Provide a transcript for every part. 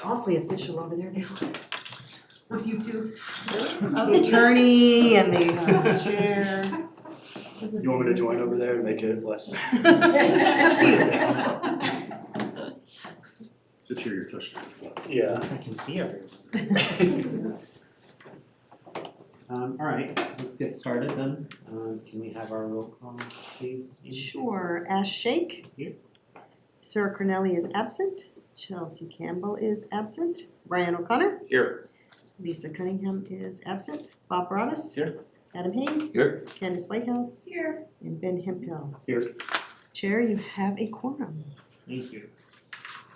Awfully official over there now. With you two? The attorney and the chair. You want me to join over there to make it less? It's up to you. Sit here, you're touching. Yeah. I can see everyone. Alright, let's get started then. Can we have our roll call, please? Sure, Ash Shake. Here. Sarah Cornelli is absent. Chelsea Campbell is absent. Brian O'Connor. Here. Lisa Cunningham is absent. Bob Broadus. Here. Adam Hayne. Here. Candace Whitehouse. Here. And Ben Hemphill. Here. Chair, you have a quorum. Thank you.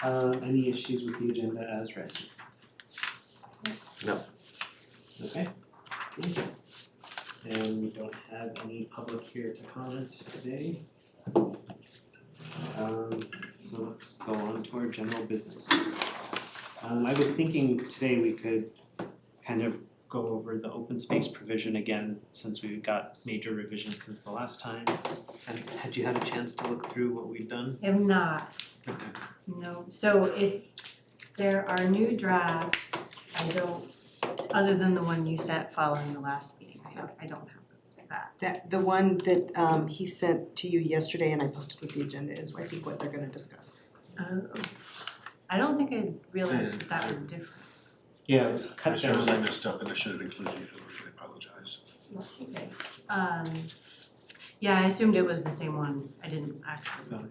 Any issues with the agenda as read? No. Okay, thank you. And we don't have any public here to comment today. So let's go on to our general business. I was thinking today we could kind of go over the open space provision again, since we got major revisions since the last time. And had you had a chance to look through what we've done? Have not, Okay. no. So if there are new drafts, I don't, other than the one you sent following the last meeting, I don't have that. That, the one that he sent to you yesterday and I posted with the agenda is I think what they're gonna discuss. I don't think I realized that was different. Yeah, it was cut As soon as I down. messed up and I should have included you, I apologize. Okay. Yeah, I assumed it was the same one. I didn't actually. No,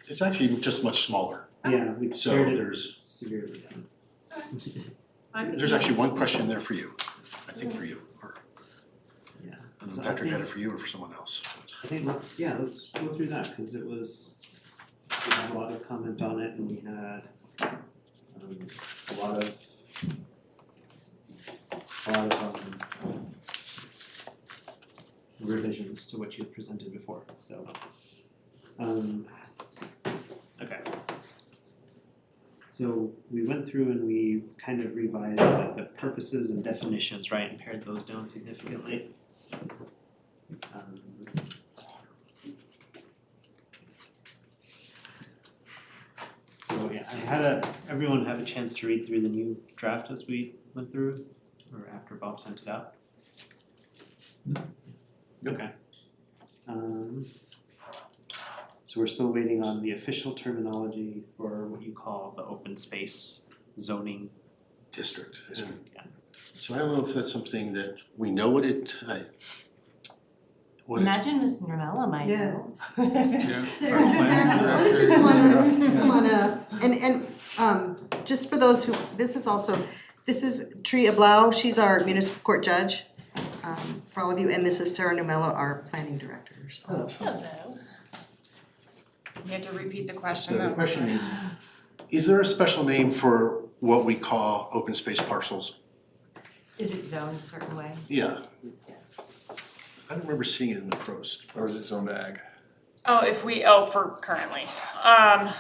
it's actually just much smaller, Yeah, we so pared it there's severely down. there's actually one question there for you, I think for you, or Yeah. I don't So know, I Patrick had it think- for you or for someone else. I think let's go through that, cause it was, we had a lot of comment on it and we had a lot of revisions to what you had presented before, so. Okay. So we went through and we kind of revised like the purposes and definitions, right, and pared those down significantly. So yeah, everyone have a chance to read through the new draft as we went through, or after Bob sent it out? Okay. So we're still waiting on the official terminology for what you call the open space zoning District. district, yeah. So I don't know if that's something that we know what it, what it's, Imagine Miss Normella might know. Sarah, why don't you come on up, and just for those who, this is Tria Blau, she's our municipal court judge, for all of you, and this is Sarah Numella, our planning director, so. Hello. You have to repeat the question. so the question is there a special name for what we call open space parcels? Is it zoned a certain way? Yeah. I don't remember seeing it in the Prost. Or is it zoned ag? For currently. I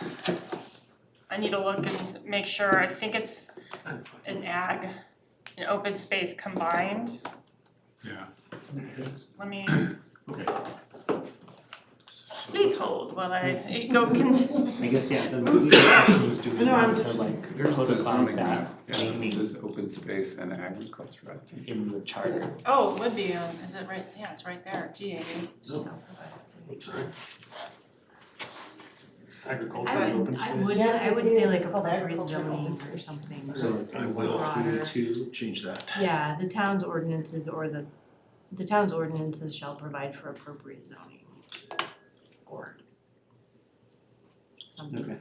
need to look and make sure, I think it's an ag, an open space combined. Yeah. Let me, Okay. please hold while I go I guess, yeah, the question was, do we No, I want was- to like There's the codify zoning that map, yeah, it naming says open space and agriculture, I think. in the charter? Oh, it would be, is it right, yeah, it's right there, GAD. Agriculture I and would, open space. I would, Yeah, I would it say is. like It's called appropriate agriculture and open zoning or space. something. So I will We need Broader. to, change that. Yeah, the town's ordinances or the town's ordinances shall provide for appropriate zoning. Or something. okay.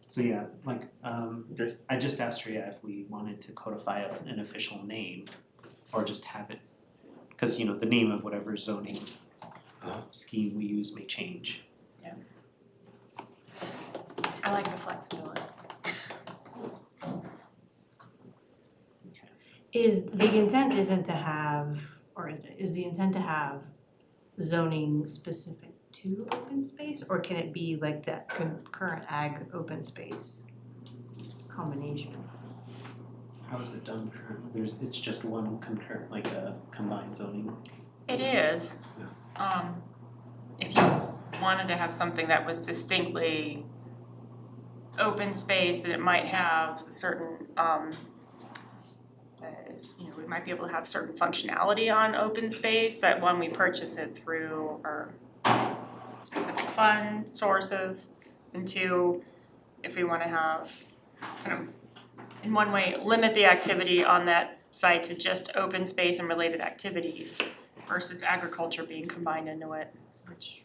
So yeah, like, Okay. I just asked her, yeah, if we wanted to codify an official name or just have it, cause you know, the name of whatever zoning scheme we use may change. I like the flexibility. Is, the intent isn't to have, or is the intent to have zoning specific to open space? Or can it be like that current ag open space combination? How is it done currently? It's just one concurrent, like a combined zoning. It is. Yeah. If you wanted to have something that was distinctly open space, and it might have certain, we might be able to have certain functionality on open space, that when we purchase it through our specific fund sources, and two, if we wanna have, kind of, in one way, limit the activity on that site to just open space and related activities versus agriculture being combined into it, which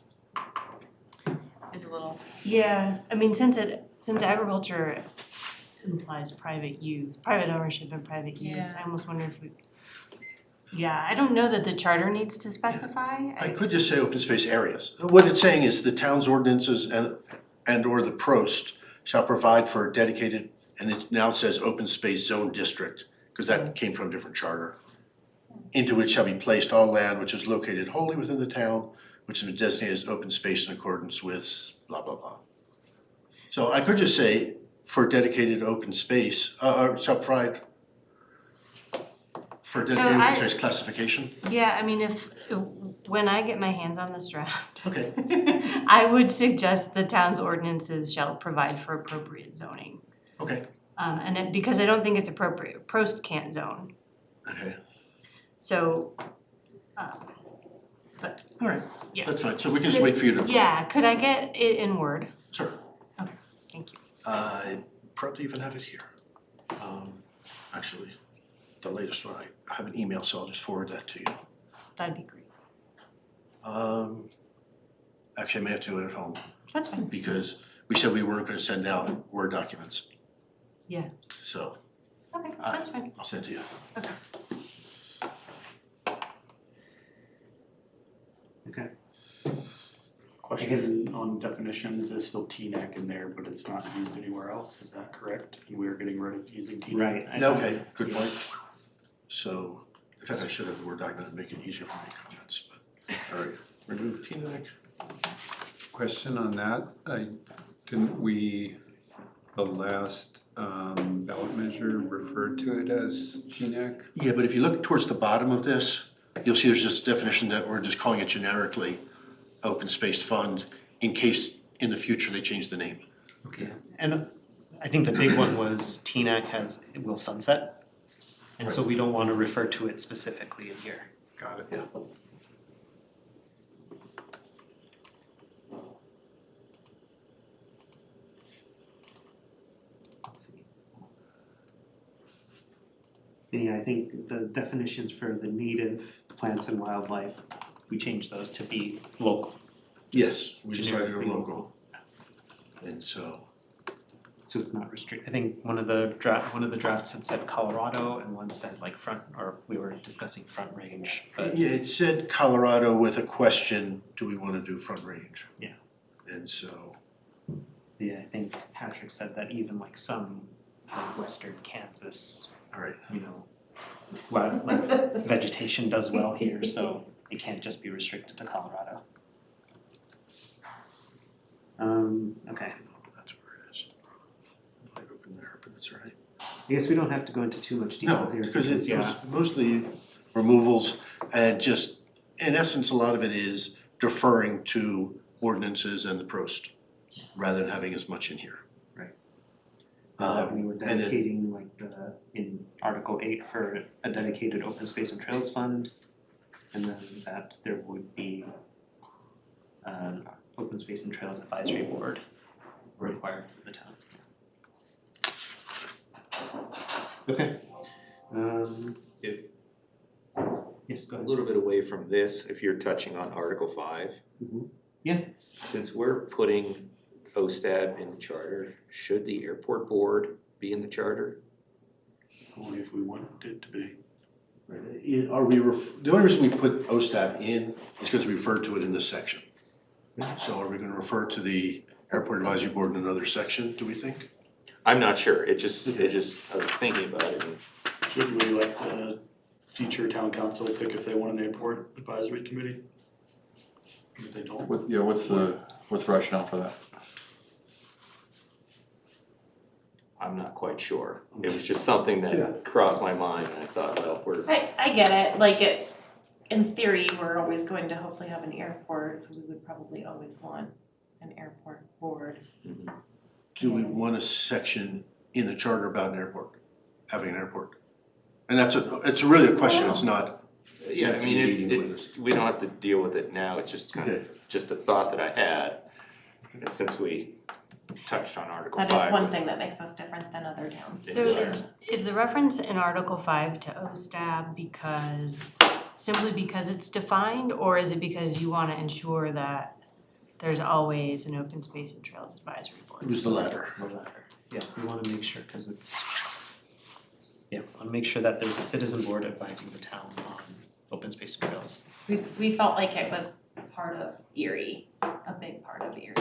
is a little. Yeah, I mean, since agriculture implies private use, private ownership and private use, Yeah. I almost wonder if we. Yeah, I don't know that the charter needs to specify. I could just say open space areas. What it's saying is the town's ordinances and or the Prost shall provide for a dedicated, and it now says open space zone district, because that came from a different charter. Into which shall be placed all land which is located wholly within the town, which has been designated as open space in accordance with blah, blah, blah. So I could just say for dedicated open space, shall provide for dedicated I- open space classification. Yeah, I mean, when I get my hands on this draft. Okay. I would suggest the town's ordinances shall provide for appropriate zoning. Okay, Because I don't think it's appropriate, Prost can't zone, okay, so, all right, yeah. that's fine, so we can just wait for you to. Yeah, could I get it in Word? Sure. Thank you. I probably even have it here. Actually, the latest one, I have an email, so I'll just forward that to you. That'd be great. Actually, I may have to do it at home, That's fine. because we said we weren't gonna send out Word documents. Yeah. So, Okay, that's fine. I'll send it to you. Okay. Okay. Question on definitions, there's still TNAC in there, but it's not used anywhere else, is that correct? And we're getting rid of using TNAC? Right. I think- Okay, good point. So, in fact, I should have the Word document to make it easier for me to comments, but, all right, remove TNAC. Question on that, didn't we, the last ballot measure referred to it as GNAC? Yeah, but if you look towards the bottom of this, you'll see there's this definition that we're just calling it generically open space fund in case in the future they change the name. Okay, and I think the big one was TNAC will sunset. And so we don't wanna refer to it specifically in here. Got it. Yeah. Let's see. Yeah, I think the definitions for the native plants and wildlife, we changed those to be local. Yes, we decided Generically we're local. And so, So it's not restricted. I think one of the drafts had said Colorado and one said like front, or we were discussing front range, but yeah, it said Colorado with a question, do we wanna do front range? Yeah. And so, yeah, I think Patrick said that even like some like western Kansas, all right, you know, like vegetation does well here, so it can't just be restricted to Colorado. Okay, that's where it is. It might open there, but it's all right. I guess we don't have to go into too much detail No, here because it's yeah, mostly removals and just, in essence, a lot of it is deferring to ordinances and the Prost, rather than having as much in here. we were and then- dedicating like in Article 8 for a dedicated open space and trails fund. And then that there would be an open space and trails advisory board required for the town. Okay. If- Yes, go A ahead. little bit away from this, if you're touching on Article 5. Mhm. Yeah. Since we're putting OSTAD in the charter, should the airport board be in the charter? Only if we want it to be. Are we, the only reason we put OSTAT in is because we referred to it in this section. So are we gonna refer to the airport advisory board in another section, do we think? I'm not sure, I was thinking about it and Should we let the future town council pick if they want an airport advisory committee? If they don't, What's the rationale for that? I'm not quite sure. It was just something Yeah. that crossed my mind and I thought, well, if we're, I get it, like in theory, we're always going to hopefully have an airport, so we would probably always want an airport board. Do we want a section in the charter about an airport, having an airport? And it's really a question, it's not, Yeah, I mean, Deviating with it's, we don't have to deal with it now, it's just kind of, Okay. just a thought that I had. And since we touched on Article 5. That is one thing that makes us different than other towns. So is the reference in Article 5 to OSTAB simply because it's defined, or is it because you wanna ensure that there's always an open space and trails advisory it board? was the latter. The latter. Yeah, we wanna make sure, cause wanna make sure that there's a citizen board advising the town on open space and trails. We felt like it was part of Erie, a big part of Erie.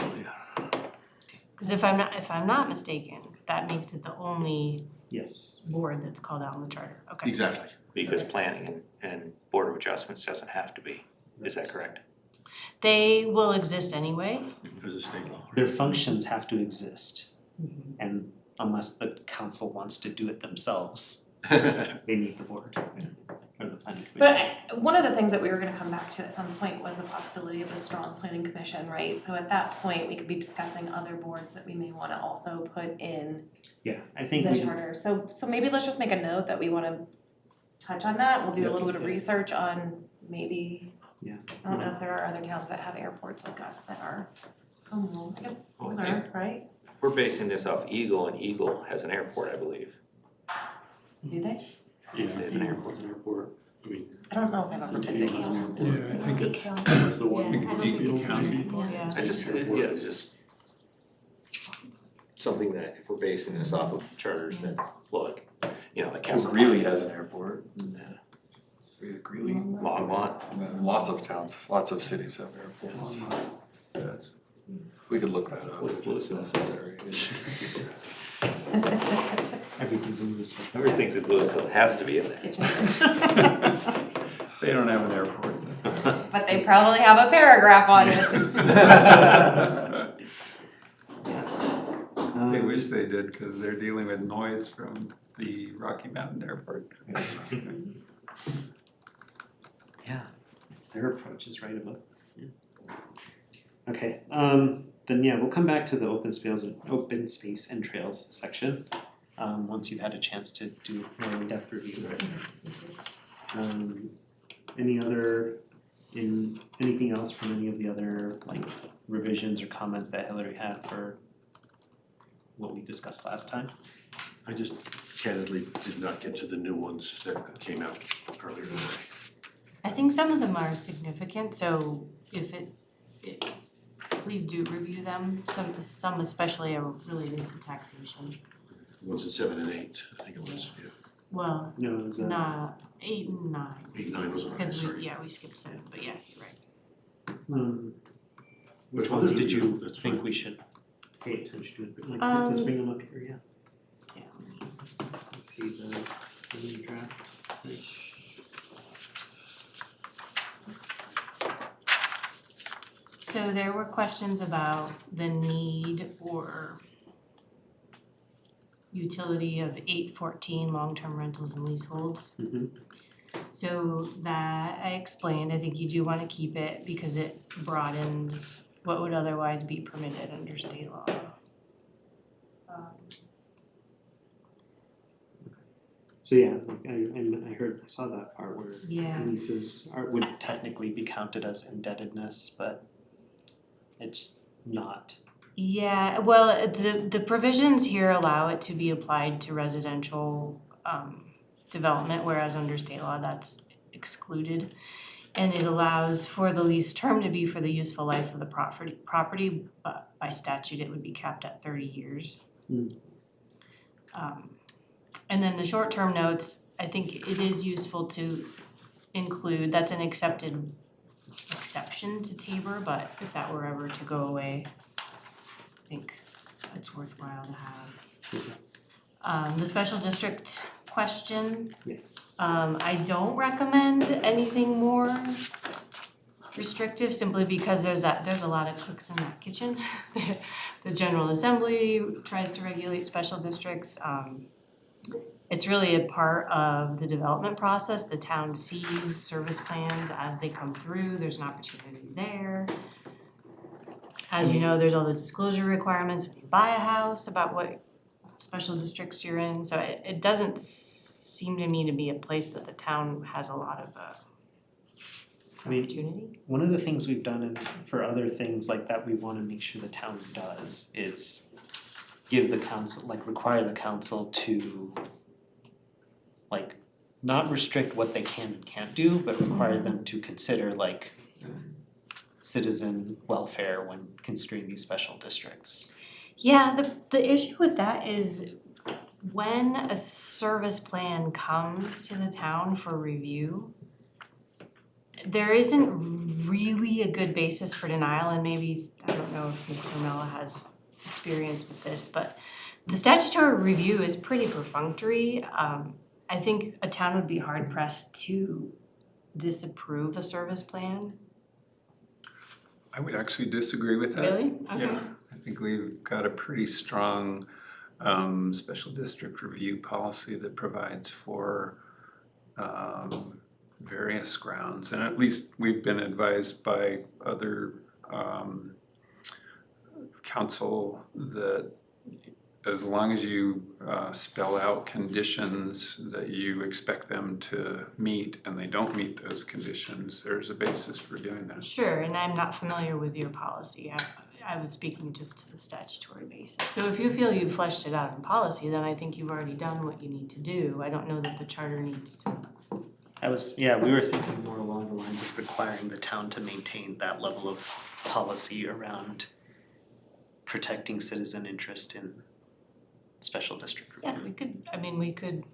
Cause if I'm not mistaken, that makes it the only Yes. board that's called out in the charter, okay. Exactly. Because planning and Board of Adjustments doesn't have to be, is that correct? They will exist anyway. Because of state law. Their functions have to exist, and unless the council wants to do it themselves, they need the board or the planning commission. But one of the things that we were gonna come back to at some point was the possibility of a strong planning commission, right? So at that point, we could be discussing other boards that we may wanna also put in Yeah, I think the we charter. So maybe let's just make a note that we wanna touch on that. We'll do a little bit of research on maybe, Yeah. I don't know if there are other towns that have airports like us that are, I guess, Well, I older, right? We're basing this off Eagle, and Eagle has an airport, I believe. Do they? Yeah, They have an airport. it's an airport, I mean, I don't know if I've ever been to It's an Eagle. airport. Yeah, I think it's, That's the one. Yeah, I don't think Eagle it's County. municipal, yeah. I just, it's just something that if we're basing this off of charters that, well, like, like Castle Greeley Pines, has an airport. Greeley, Longmont, lots of towns, lots of cities have airports. We could look that up What is if it's Louisville? necessary. everything's in Louisville. everything's in Louisville, it has to be in there. they don't have an airport. But they probably have a paragraph on it. They wish they did, cause they're dealing with noise from the Rocky Mountain Airport. Yeah, their approach is right above. Okay, then we'll come back to the open space and trails section, once you've had a chance to do more in-depth review. Anything else from any of the other revisions or comments that Hillary had for what we discussed last time? I just candidly did not get to the new ones that came out earlier today. I think some of them are significant, so please do review them, some especially are related to taxation. Ones at 7 and 8, I think it was, yeah. Well, No, it was, 8 and 9, 8, 9 was on there, because sorry. we skipped 7, but yeah, you're right. which Well, ones they're did you good, that's think fine. we should pay attention to? Let's bring them up here, yeah. Yeah. Let's see the new draft. So there were questions about the need or utility of 814 long-term rentals and leaseholds. Mhm. So that I explained, I think you do wanna keep it because it broadens what would otherwise be permitted under state law. So yeah, I saw that part where Yeah. leases would technically be counted as indebtedness, but it's not. Yeah, well, the provisions here allow it to be applied to residential development, whereas under state law that's excluded. And it allows for the lease term to be for the useful life of the property, but by statute it would be capped at 30 years. And then the short-term notes, I think it is useful to include, that's an accepted exception to Tabor, but if that were ever to go away, I think it's worthwhile to have. The special district question, Yes. I don't recommend anything more restrictive simply because there's a lot of cooks in that kitchen. The General Assembly tries to regulate special districts. it's really a part of the development process. The town sees service plans as they come through, there's an opportunity there. As you know, there's all the disclosure requirements when you buy a house about what special districts you're in, so it doesn't seem to me to be a place that the town has a lot of I mean, opportunity. one of the things we've done and for other things like that we wanna make sure the town does is give the council, like require the council to like not restrict what they can and can't do, but require them to consider like citizen welfare when considering these special districts. Yeah, the issue with that is when a service plan comes to the town for review, there isn't really a good basis for denial, and maybe, I don't know if Mr. Mella has experience with this, but the statutory review is pretty perfunctory. I think a town would be hard pressed to disapprove a service plan. I would actually disagree with that. Really? Okay. Yeah, I think we've got a pretty strong special district review policy that provides for various grounds. And at least we've been advised by other council that as long as you spell out conditions that you expect them to meet and they don't meet those conditions, there's a basis for doing that. Sure, and I'm not familiar with your policy. I was speaking just to the statutory basis. So if you feel you've fleshed it out in policy, then I think you've already done what you need to do. I don't know that the charter needs to. We were thinking more along the lines of requiring the town to maintain that level of policy around protecting citizen interest in special district review. Yeah, we could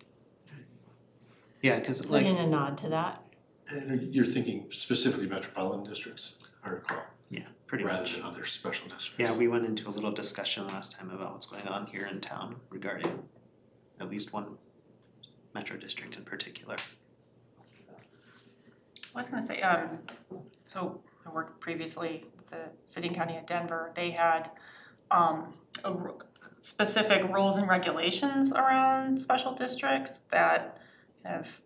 Yeah, cause put like, in a nod to that. And you're thinking specifically metropolitan districts, I recall, yeah, pretty rather much. than other special districts. Yeah, we went into a little discussion last time about what's going on here in town regarding at least one metro district in particular. I was gonna say, so I worked previously with the city and county of Denver. They had specific rules and regulations around special districts that kind of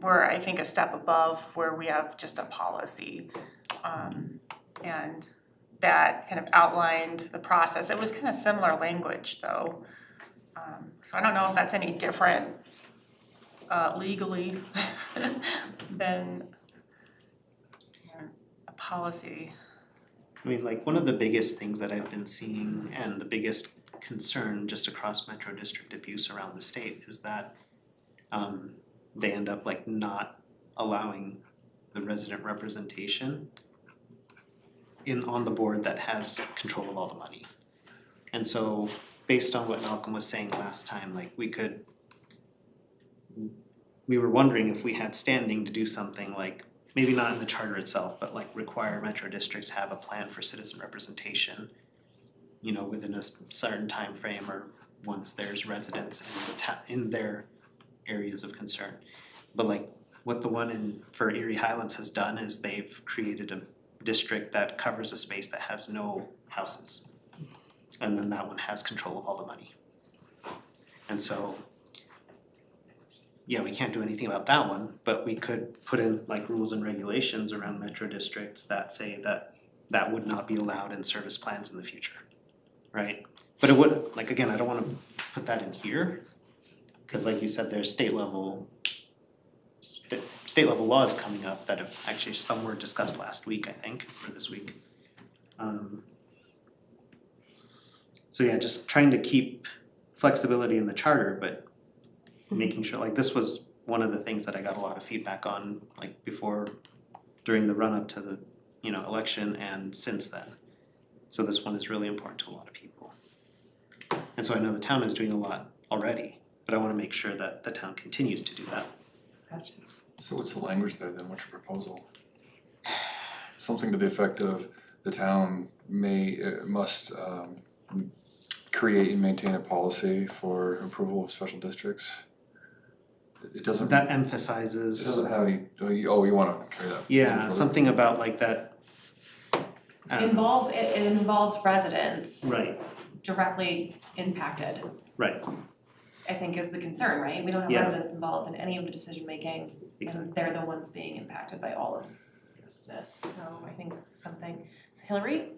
were, I think, a step above where we have just a policy. And that kind of outlined the process. It was kind of similar language though. So I don't know if that's any different legally than a policy. I mean, like, one of the biggest things that I've been seeing and the biggest concern just across metro district abuse around the state is that they end up like not allowing the resident representation on the board that has control of all the money. And so based on what Malcolm was saying last time, like we were wondering if we had standing to do something like, maybe not in the charter itself, but like require metro districts have a plan for citizen representation, you know, within a certain time frame or once there's residents in their areas of concern. But like what the one for Erie Highlands has done is they've created a district that covers a space that has no houses. And then that one has control of all the money. And so, yeah, we can't do anything about that one, but we could put in like rules and regulations around metro districts that say that that would not be allowed in service plans in the future, right? But it would, like, again, I don't wanna put that in here, cause like you said, there's state level laws coming up that have actually, some were discussed last week, I think, or this week. So yeah, just trying to keep flexibility in the charter, but making sure, like, this was one of the things that I got a lot of feedback on, like before, during the run up to the, you know, election and since then. So this one is really important to a lot of people. And so I know the town is doing a lot already, but I wanna make sure that the town continues to do that. Gotcha. So what's the language there then, what's your proposal? Something to the effect of the town must create and maintain a policy for approval of special districts? It doesn't. That It emphasizes, doesn't have any, you wanna carry that. yeah, further? something about like that. I don't know. It involves residents Right, directly impacted. right, I think is the concern, right? We don't have Yeah. residents involved in any of the decision making, Exactly. and they're the ones being impacted by all of Yes. this, so I think something, so Hillary,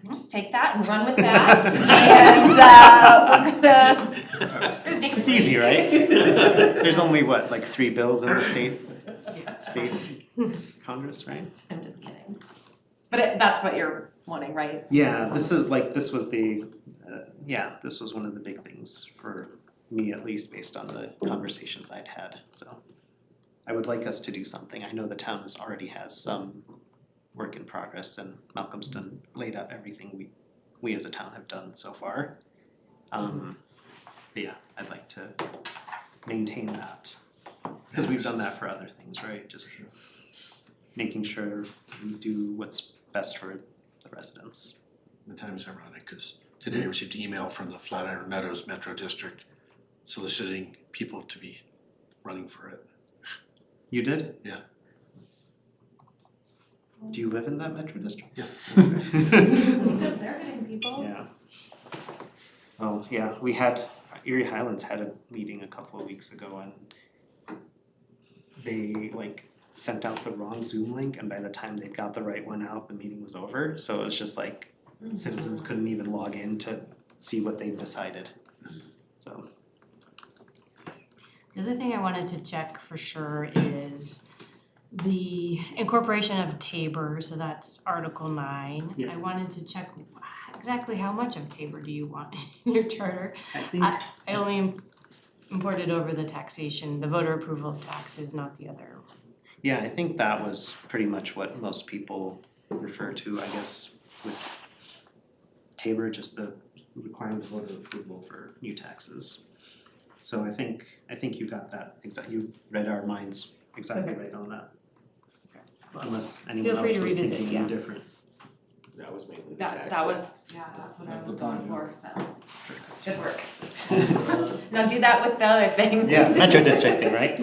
just take that and run with that, and we're gonna. It's easy, right? There's only what, like 3 bills in the state Congress, right? I'm just kidding. But that's what you're wanting, right? Yeah, this was one of the big things for me, at least based on the conversations I'd had, so. I would like us to do something. I know the town already has some work in progress, and Malcolm's laid out everything we as a town have done so far. But yeah, I'd like to maintain that, because we've done that for other things, right? Just making sure we do what's best for the residents. The time is ironic, because today I received an email from the Flatiron Meadows Metro District soliciting people to be running for it. You did? Yeah. Do you live in that metro district? Yeah. So they're getting people. Yeah. Oh, yeah, Erie Highlands had a meeting a couple of weeks ago, and they sent out the wrong Zoom link, and by the time they got the right one out, the meeting was over, so it was just citizens couldn't even log in to see what they've decided, so. The other thing I wanted to check for sure is the incorporation of Tabor, so that's Article 9. Yes. I wanted to check exactly how much of Tabor do you want in your charter? I think, I only imported over the taxation, the voter approval of taxes, not the other. yeah, I think that was pretty much what most people refer to, I guess, with Tabor, just the requiring the voter approval for new taxes. So I think you got that, you read our minds exactly right on that. Unless anyone Feel free else to was revisit, thinking yeah. different. That was mainly the tax. That was, that's what I That's was the going point, for, so, good work. Now do that with the other thing. Yeah, metro districting, right?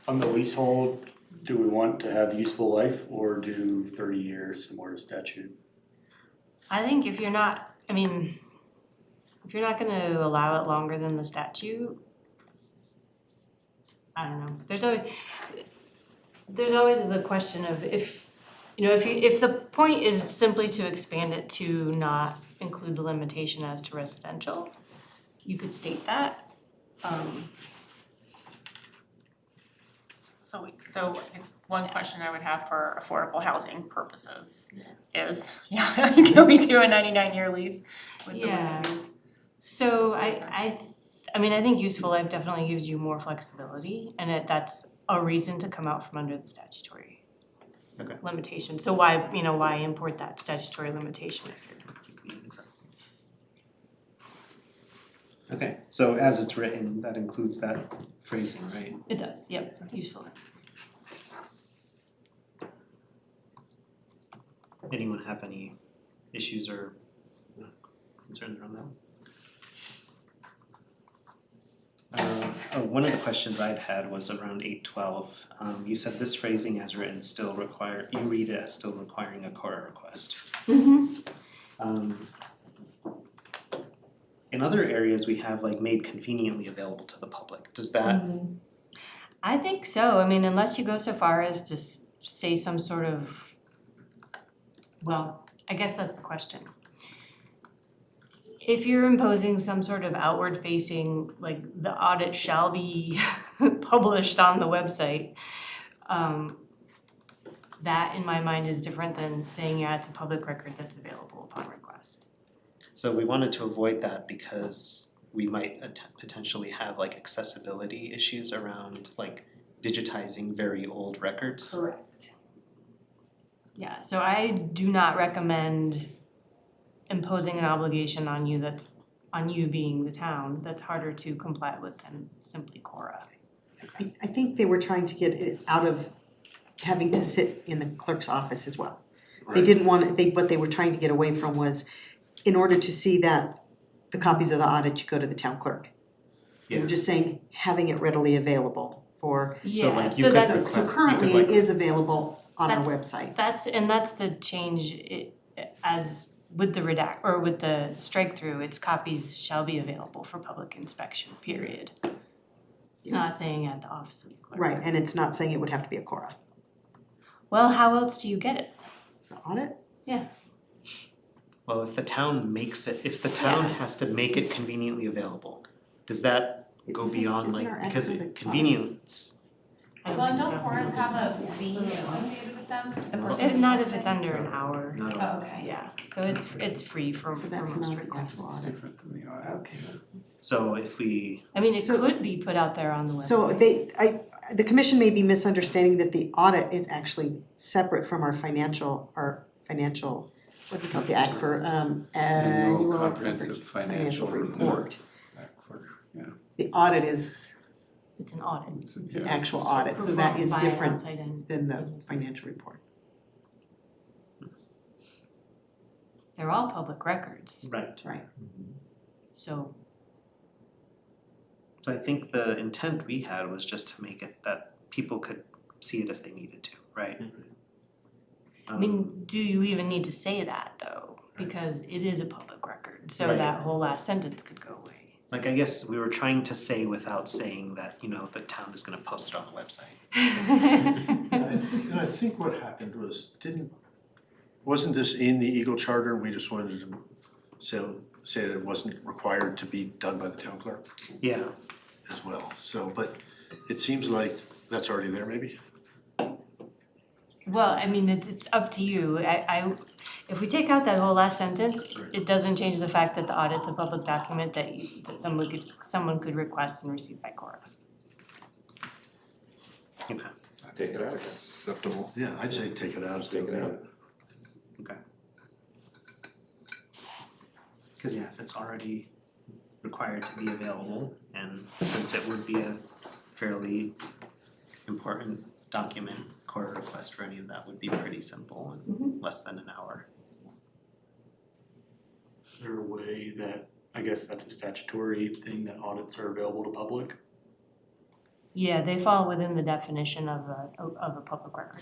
On the leasehold, do we want to have useful life or do 30 years similar to statute? I think if you're not gonna allow it longer than the statute, I don't know, there's always the question of if the point is simply to expand it to not include the limitation as to residential, you could state that. So it's one question I would have for affordable housing purposes is, can we do a 99-year lease with the Yeah. limited? So I think useful life definitely gives you more flexibility, and that's a reason to come out from under the statutory Okay. limitation. So why import that statutory limitation if you're Okay, so as it's written, that includes that phrasing, right? It does, yep, useful. Anyone have any issues or concerns around that? One of the questions I'd had was around 812. You said this phrasing as written you read it as still requiring a Cora request. In other areas, we have made conveniently available to the public. Does that, I think so, unless you go so far as to say some sort of, well, I guess that's the question. If you're imposing some sort of outward facing, the audit shall be published on the website, that in my mind is different than saying, it's a public record that's available upon request. so we wanted to avoid that because we might potentially have accessibility issues around digitizing very old records. Correct. Yeah, so I do not recommend imposing an obligation on you that's, on you being the town, that's harder to comply with than simply Cora. I think they were trying to get it out of having to sit in the clerk's office as well. They didn't want, what they were trying to get away from was, in order to see the copies of the audit, you go to the town clerk. They were just saying, having it readily available for, Yeah, you so could that's, so currently it is available on our website. that's the change as with the redact, or with the strike through, it's copies shall be available for public inspection, period. It's not saying at the office of the clerk. Right, and it's not saying it would have to be a Cora. Well, how else do you get it? The audit? Well, if the town makes it, if the town has to make it conveniently available, does that go beyond Isn't like, our because academic audit- convenience, I don't Well, think don't so. Coras have a fee associated with them? The No. person Not who's if it's listening? under an hour. not Oh, always? okay. Yeah, so it's free for So that's most not the requests. actual It's audit. different than the audit. Okay. So if we, I mean, it So- could be put out there on the website. So the commission may be misunderstanding that the audit is actually separate from our financial, what do we call it, the act for, annual Comprehensive financial report. Yeah. The audit is It's an audit. It's an yeah, actual a audit, so that is Performed by an different outside en- than the financial report. They're all public records, right, so so I think the intent we had was just to make it that people could see it if they needed to, right? I mean, do you even need to say that though? Because it is a public record, so Right. that whole last sentence could go away. Like, I guess we were trying to say without saying that, you know, the town is gonna post it on the website. And I think what happened was, wasn't this in the Eagle Charter, and we just wanted to say that it wasn't required to be done by the town clerk Yeah, as well, so, but it seems like that's already there maybe? Well, I mean, it's up to you. If we take out that whole last sentence, it doesn't change the fact that the audit's a public document that someone could request and receive by Cora. okay, Take it That's out. acceptable. Yeah, I'd say take it out. Just take it out. cause yeah, if it's already required to be available, and since it would be a fairly important document, core request for any of that would be pretty simple and less than an hour. Is there a way that, I guess that's a statutory thing, that audits are available to public? Yeah, they fall within the definition of a public record.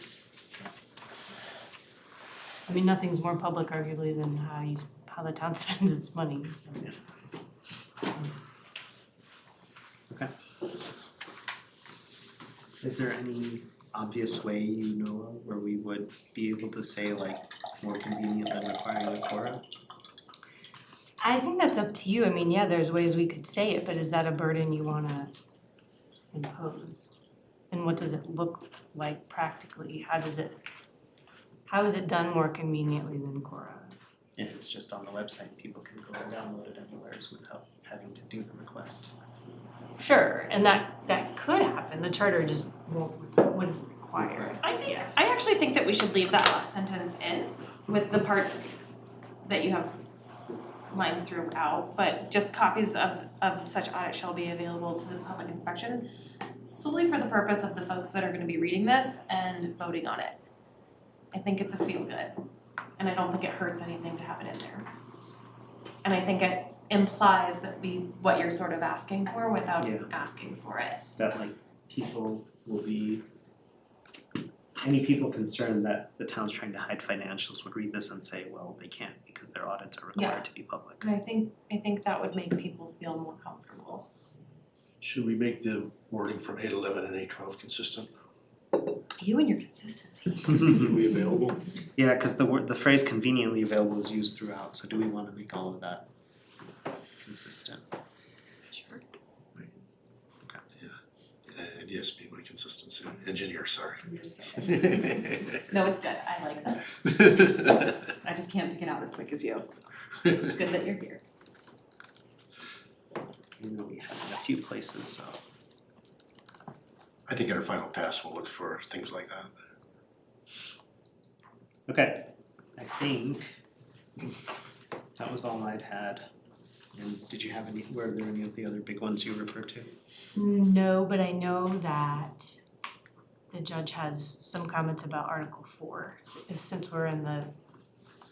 I mean, nothing's more public arguably than how the town spends its money, so. Is there any obvious way you know of where we would be able to say like more convenient than requiring a quorum? I think that's up to you. I mean, yeah, there's ways we could say it, but is that a burden you wanna impose? And what does it look like practically? How is it done more conveniently than Cora? If it's just on the website, people can go and download it anywhere without having to do the request. Sure, and that could happen. The charter just wouldn't require it. I actually think that we should leave that last sentence in with the parts that you have lines throughout, but just copies of such audit shall be available to the public inspection solely for the purpose of the folks that are gonna be reading this and voting on it. I think it's a feel good, and I don't think it hurts anything to have it in there. And I think it implies that what you're sort of asking for without Yeah. asking for it. That like people will be, any people concerned that the town's trying to hide financials would read this and say, well, they can't because their audits are Yeah. required to be public. And I think that would make people feel more comfortable. Should we make the wording from 811 and 812 consistent? You and your consistency. Are we available? Yeah, cause the phrase conveniently available is used throughout, so do we wanna make all of that consistent? Sure. And yes, be my consistency engineer, sorry. No, it's good, I like that. I just can't pick it out as quick as you. It's good that you're here. You know, we have it in a few places, so. I think in our final pass, we'll look for things like that. Okay, I think that was all I'd had. And did you have any, were there any of the other big ones you referred to? No, but I know that the judge has some comments about Article 4, since we're in the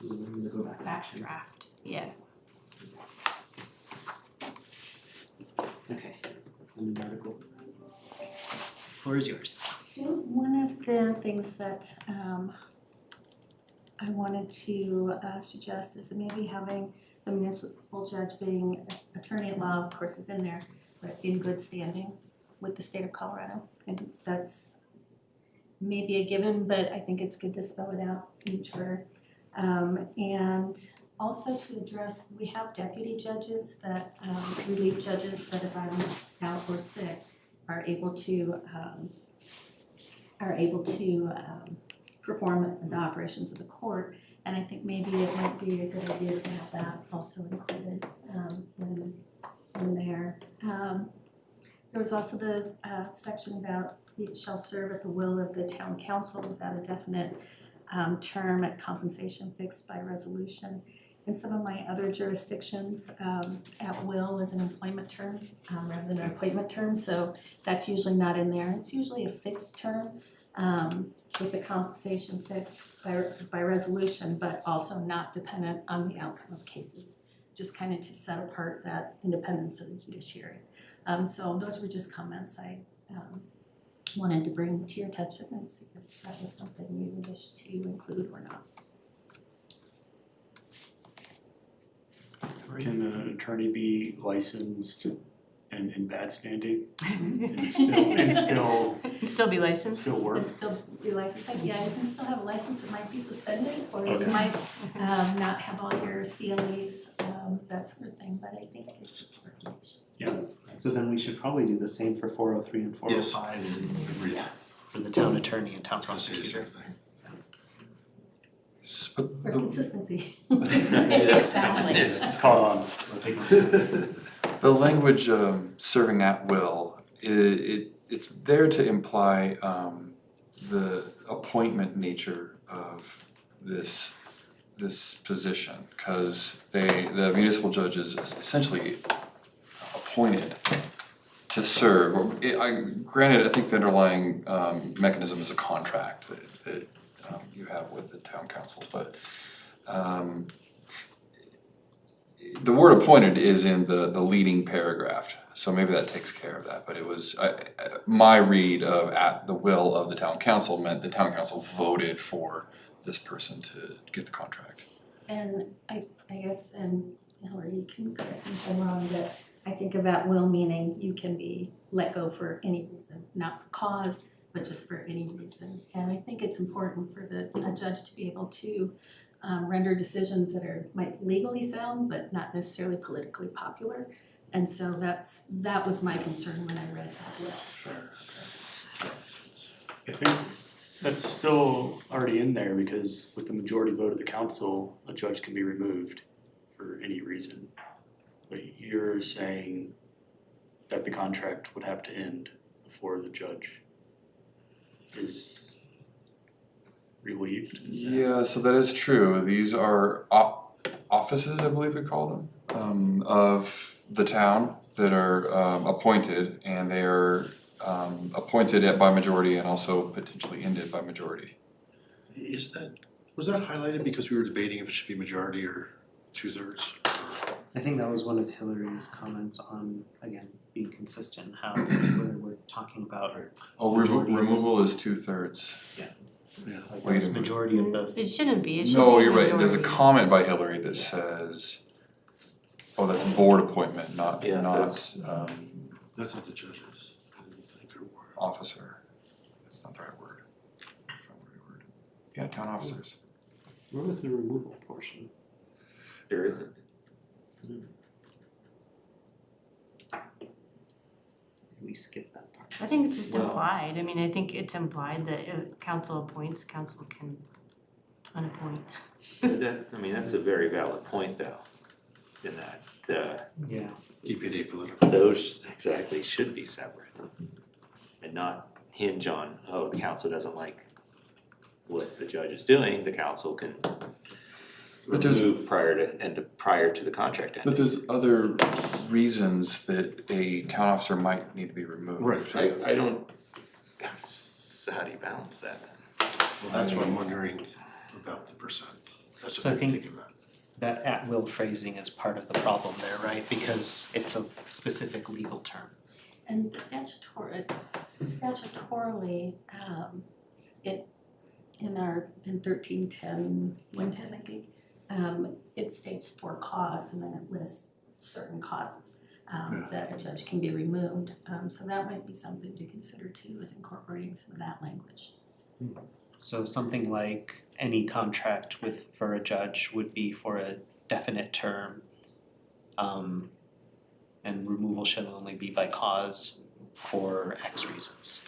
We're gonna go back section. backdraft. Yes. Okay, and then article. Floor is yours. So one of the things that I wanted to suggest is maybe having the municipal judge being attorney at law, of course, is in there, but in good standing with the state of Colorado. And that's maybe a given, but I think it's good to spell it out in the charter. And also to address, we have deputy judges that, relief judges that if I'm out or sick are able to perform the operations of the court. And I think maybe it might be a good idea to have that also included in there. There was also the section about it shall serve at the will of the town council without a definite term at compensation fixed by resolution. In some of my other jurisdictions, at will is an employment term rather than an appointment term, so that's usually not in there. It's usually a fixed term with the compensation fixed by resolution, but also not dependent on the outcome of cases, just kind of to set apart that independence of the judiciary. So those were just comments I wanted to bring to your attention and see if that was something you wish to include or not. Can an attorney be licensed and in bad standing and still Still be licensed? work? And still be licensed, like, yeah, you can still have a license, it might be suspended, or you Okay. might not have all your CLEs, that sort of thing, but I think it's important. Yeah. So then we should probably do the same for 403 and 405 Agreed. for the town attorney and town I was gonna say the prosecutor. same thing. But For the, consistency. Exactly. It's caught on. the language serving at will, it's there to imply the appointment nature of this position, cause the municipal judge is essentially appointed to serve. Granted, I think the underlying mechanism is a contract that you have with the town council, but the word appointed is in the leading paragraph, so maybe that takes care of that, but it was, my read of at the will of the town council meant the town council voted for this person to get the contract. And I guess, and Hillary, you can correct me if I'm wrong, but I think of at will meaning you can be let go for any reason, not for cause, but just for any reason. And I think it's important for a judge to be able to render decisions that might legally sound, but not necessarily politically popular. And so that was my concern when I read that will. Fair, okay. I think that's still already in there because with the majority vote of the council, a judge can be removed for any reason. But you're saying that the contract would have to end before the judge is relieved? Is that- Yeah, so that is true. These are offices, I believe we call them, of the town that are appointed, and they are appointed by majority and also potentially ended by majority. Was that highlighted because we were debating if it should be majority or 2/3? I think that was one of Hillary's comments on, again, being consistent, how whether we're talking about Oh, Majority is- removal is 2/3. Yeah. like Wait a this minute. majority of the, It shouldn't be, it should be No, you're right, there's a majority. comment by Hillary that says, oh, that's board appointment, not Yeah, that's- That's not the judges. I didn't think it were. officer. That's not the right word. That's not the right word. Yeah, town officers. where was the removal portion? There isn't. We skipped that part. I think it's just Well- implied, I mean, I think it's implied that if council appoints, council can unappoint. That's a very valid point though, in that Yeah. EPD political. those exactly should be separate. And not hinge on, oh, the council doesn't like what the judge is doing, the council can But there's- remove prior to the contract ending. But there's other reasons that a town officer might need to be removed. Right. I don't, so how do you balance that then? Well, that's what I'm wondering about the percent. That's So I what I think- think of that. That at-will phrasing is part of the problem there, right? Because it's a specific legal term. And statutorily, in 110, I think, it states for cause and then it lists certain causes that a judge can be removed. So that might be something to consider too, is incorporating some of that language. So something like any contract for a judge would be for a definite term. And removal shall only be by cause for X reasons.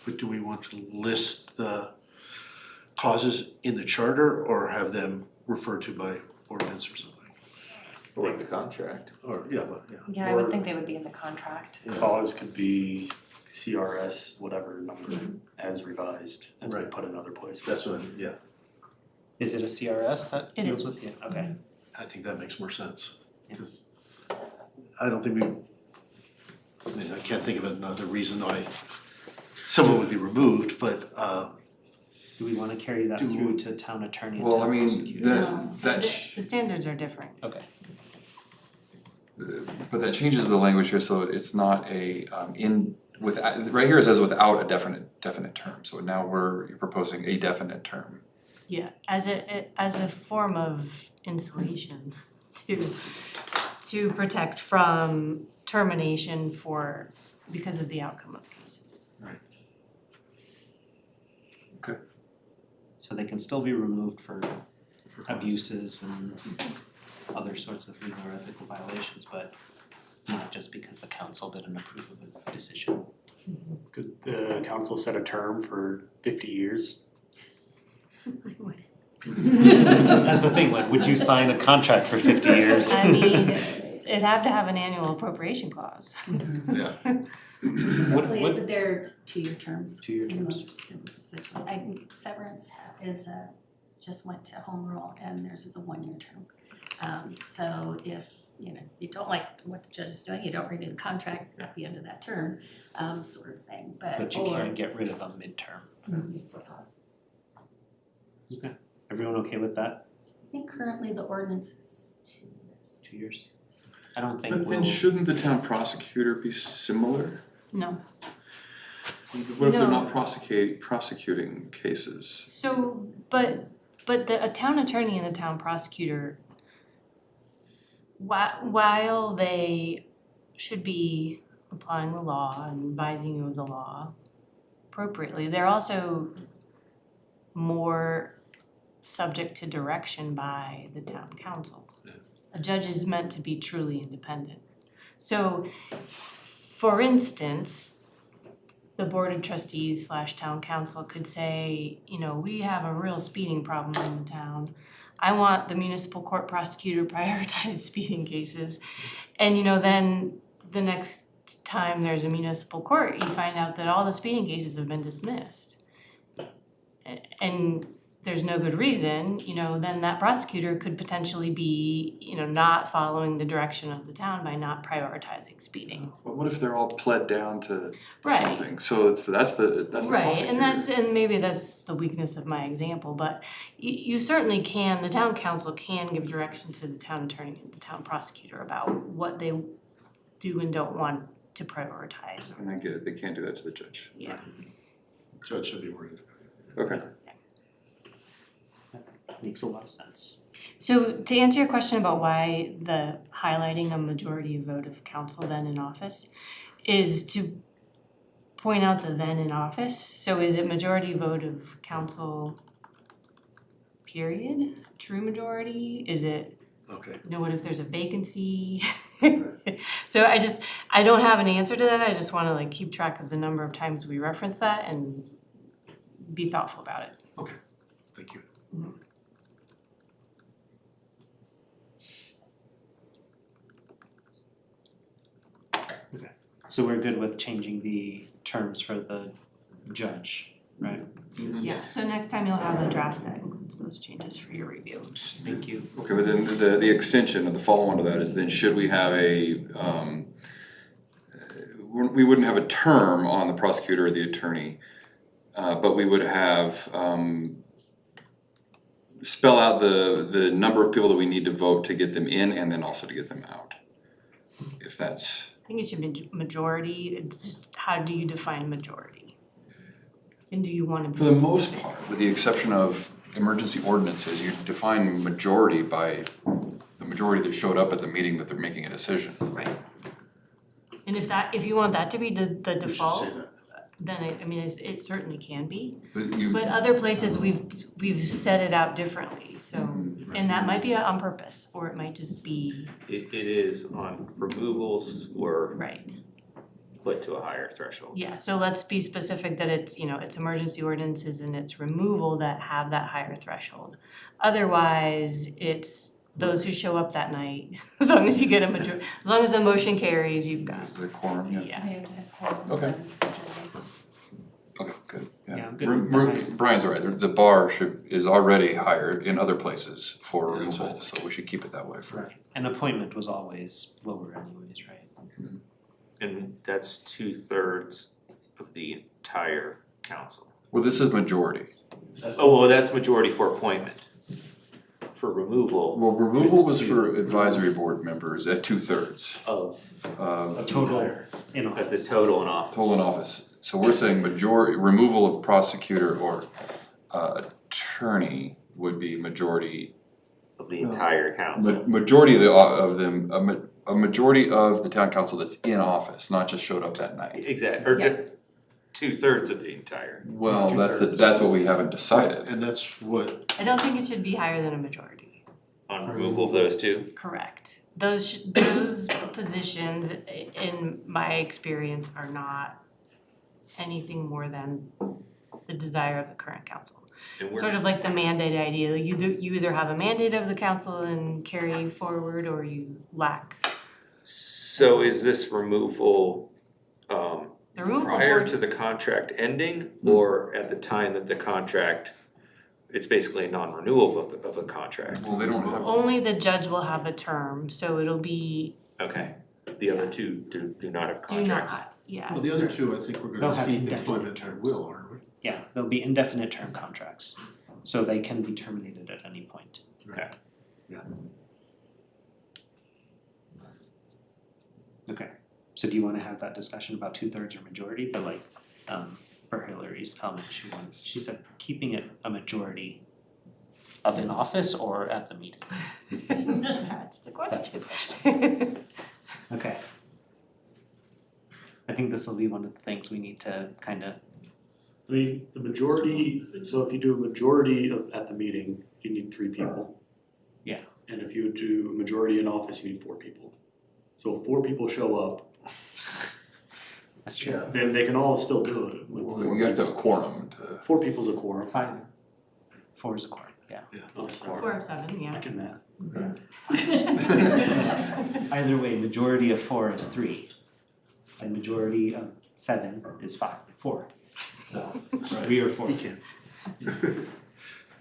But do we want to list the causes in the charter or have them referred to by ordinance or something? Or the contract. Or, yeah, but, yeah. Yeah, I would think they would be in the contract. Cause could be CRS, whatever number, as revised, as we Right. put in other places. That's what, yeah, Is it a CRS that It deals is. with it? Okay. I think that makes more sense. Yeah. I don't think I can't think of another reason why someone would be removed, but, Do we wanna carry that Do- through to town attorney and Well, town I mean, prosecutor? The standards are different. Okay. but that changes the language here, so it's not a right here it says without a definite term, so now you're proposing a definite term. Yeah, as a form of insulation to protect from termination because of the outcome of cases. So they can still be removed for abuses and other sorts of legal or ethical violations, but not just because the council didn't approve of a decision. Could the council set a term for 50 years? That's the thing, would you sign a contract for 50 years? I mean, it'd have to have an annual appropriation clause. yeah. But they're 2-year terms. 2-year in terms. those I think severance just went to home rule and theirs is a 1-year term. So if, you don't like what the judge is doing, you don't renew the contract at the end of that term, sort of thing, But you can't get rid of them midterm. for cause. Okay, everyone okay with that? I think currently the ordinance is 2 years. 2 years? I don't think But we'll. then shouldn't the town prosecutor be similar? No. What if they're No. not prosecuting cases? So, but a town attorney and the town prosecutor, while they should be applying the law and advising you of the law appropriately, they're also more subject to direction by the town council. A judge is meant to be truly independent. So, for instance, the board of trustees / town council could say, we have a real speeding problem in the town. I want the municipal court prosecutor to prioritize speeding cases. And then the next time there's a municipal court, you find out that all the speeding cases have been dismissed. And there's no good reason, then that prosecutor could potentially be, not following the direction of the town by not prioritizing speeding. But what if they're all pled down to Right. something? So that's the Right, prosecutor. and maybe that's the weakness of my example, but you certainly can, the town council can give direction to the town attorney and the town prosecutor about what they do and don't want to prioritize. And I get it, they can't do that to the judge. Yeah. Judge should be more independent. Okay. Makes a lot of sense. So to answer your question about why the highlighting a majority vote of council then in office is to point out the then in office. So is it majority vote of council period, true majority? Is it, Okay. what if there's a vacancy? So I don't have an answer to that. I just wanna keep track of the number of times we reference that and be thoughtful about it. Okay, thank you. So we're good with changing the terms for the judge, right? Yeah, so next time you'll have a draft that includes those changes for your review. Thank you. Okay, but then the extension of the follow-on to that is then should we have we wouldn't have a term on the prosecutor or the attorney, but we would have spell out the number of people that we need to vote to get them in and then also to get them out. If that's, I think it should be majority, it's just how do you define majority? And do you wanna be For the most specific? part, with the exception of emergency ordinances, you define majority by the majority that showed up at the meeting that they're making a decision. Right. And if you want that to be the We should default, say that. then it certainly can be. But you, But other places we've set it out differently, so, and that might be on purpose, or it might just be, It is on removals were right. put to a higher threshold. Yeah, so let's be specific that it's, it's emergency ordinances and it's removal that have that higher threshold. Otherwise, it's those who show up that night, as long as you get a majority, as long as the motion carries, you've got, is the quorum, yeah. yeah. We have to have quorum. Okay. Okay, good, Yeah, yeah. I'm good with that. Brian's right, the bar is already higher in other places for Yeah, that's removal, right. so we should keep it that way for. Right, and appointment was always lower anyways, right? And that's 2/3 of the entire council. Well, this is majority. Oh, well, that's majority for appointment. For removal. Well, removal was for advisory board members at 2/3 Of of Total in of the office. total in office. total in office. So we're saying removal of prosecutor or attorney would be majority. Of the entire council. Majority of them, a majority of the town council that's in office, not just showed up that night. Exactly, or Yeah. 2/3 of the entire. Well, that's what we haven't decided. And that's what, I don't think it should be higher than a majority. On removal of those two. Correct. Those positions, in my experience, are not anything more than the desire of the current council. And we're, Sort of like the mandate idea, you either have a mandate of the council and carry forward, or you lack. so is this removal The removal prior board, to the contract ending or at the time that the contract, it's basically a non-renewal of a contract? Well, they don't have, only the judge will have a term, so it'll be, Okay, the other two do not have do contracts. not, yes. well, the other two, I think we're They'll gonna have keep indefinite employment at terms. will, aren't we? Yeah, there'll be indefinite term contracts, so they can be terminated at any point. Okay. Okay, so do you wanna have that discussion about 2/3 or majority, but like, for Hillary's comment, she said keeping it a majority of in office or at the meeting? That's the question. That's the question. Okay. I think this will be one of the things we need to kinda, I mean, the majority, so if you do a majority at the meeting, you need 3 people. Yeah. And if you do a majority in office, you need 4 people. So if 4 people show up, that's true. then they can all still do it. with well, 4 you have to have a people. quorum to. 4 people's a quorum. 4 is a quorum, yeah. Oh, sorry. 4 of 7, I yeah. can math. Either way, majority of 4 is 3. And majority of 7 is 4. So 3 or 4. He can.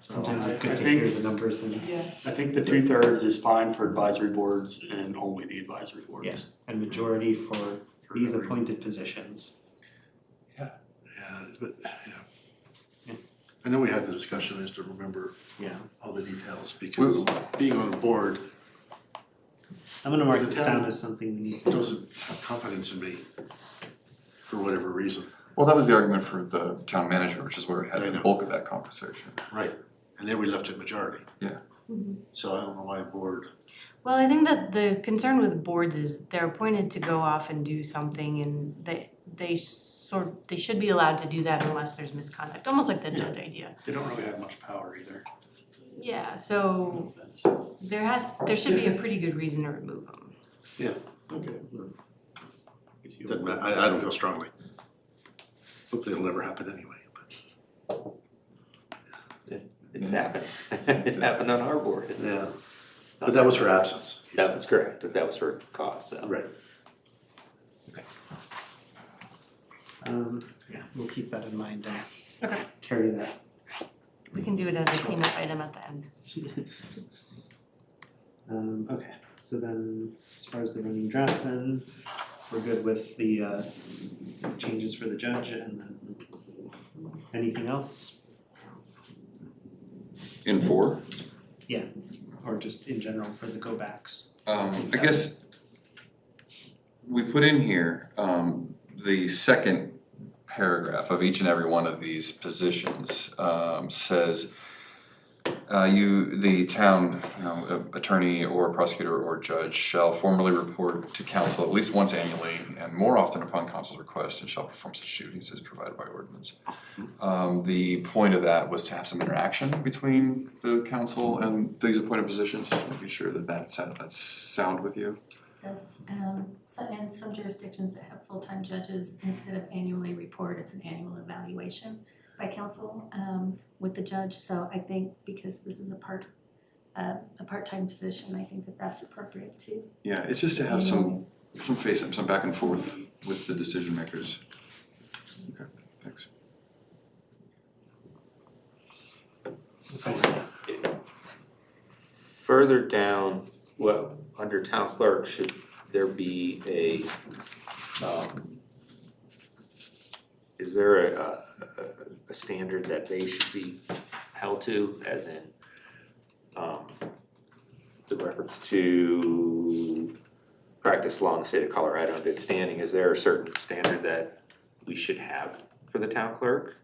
Sometimes it's good I to think- hear the numbers and I think the 2/3 is fine for advisory boards and only the advisory boards. Yeah. and majority for these appointed positions. Yeah, but, Yeah. yeah. I know we had the discussion, I just don't remember Yeah. all the details, because being on a board I'm gonna mark The this town down as something we need to. doesn't have confidence in me for whatever reason. Well, that was the argument for the town manager, which is where it had I the know. bulk of that conversation. Right. And then we left it majority. Yeah. So I don't know why a board, Well, I think that the concern with boards is they're appointed to go off and do something, and they should be allowed to do that unless there's misconduct, almost like the judge idea. They don't really have much power either. Yeah, so That's, there should be a pretty good reason to remove them. okay, well, it's you. doesn't matter, I don't feel strongly. Hopefully it'll never happen anyway, but. It's happened. It happened on our board. Yeah. But that was for absence, he said. That's correct, but that was for cost, so. Right. Yeah, we'll keep that in mind and Okay. carry that. We can do it as a cleanup item at the end. Okay, so then as far as the running draft then, we're good with the changes for the judge and then anything else? In 4? Or just in general for the go backs? I guess we put in here, the second paragraph of each and every one of these positions says the town, attorney or prosecutor or judge shall formally report to council at least once annually and more often upon council's request, and shall perform such duties as provided by ordinance. The point of that was to have some interaction between the council and these appointed positions, just making sure that that's sound with you. Does, so in some jurisdictions that have full-time judges, instead of annually report, it's an annual evaluation by council, with the judge. So I think because this is a part-time position, I think that that's appropriate too. Yeah, it's just to have some face, some back and forth with the decision makers. Okay, thanks. Further down, well, under town clerk, should there be a, is there a standard that they should be held to, as in, the reference to practice law in the state of Colorado in good standing, is there a certain standard that we should have for the town clerk?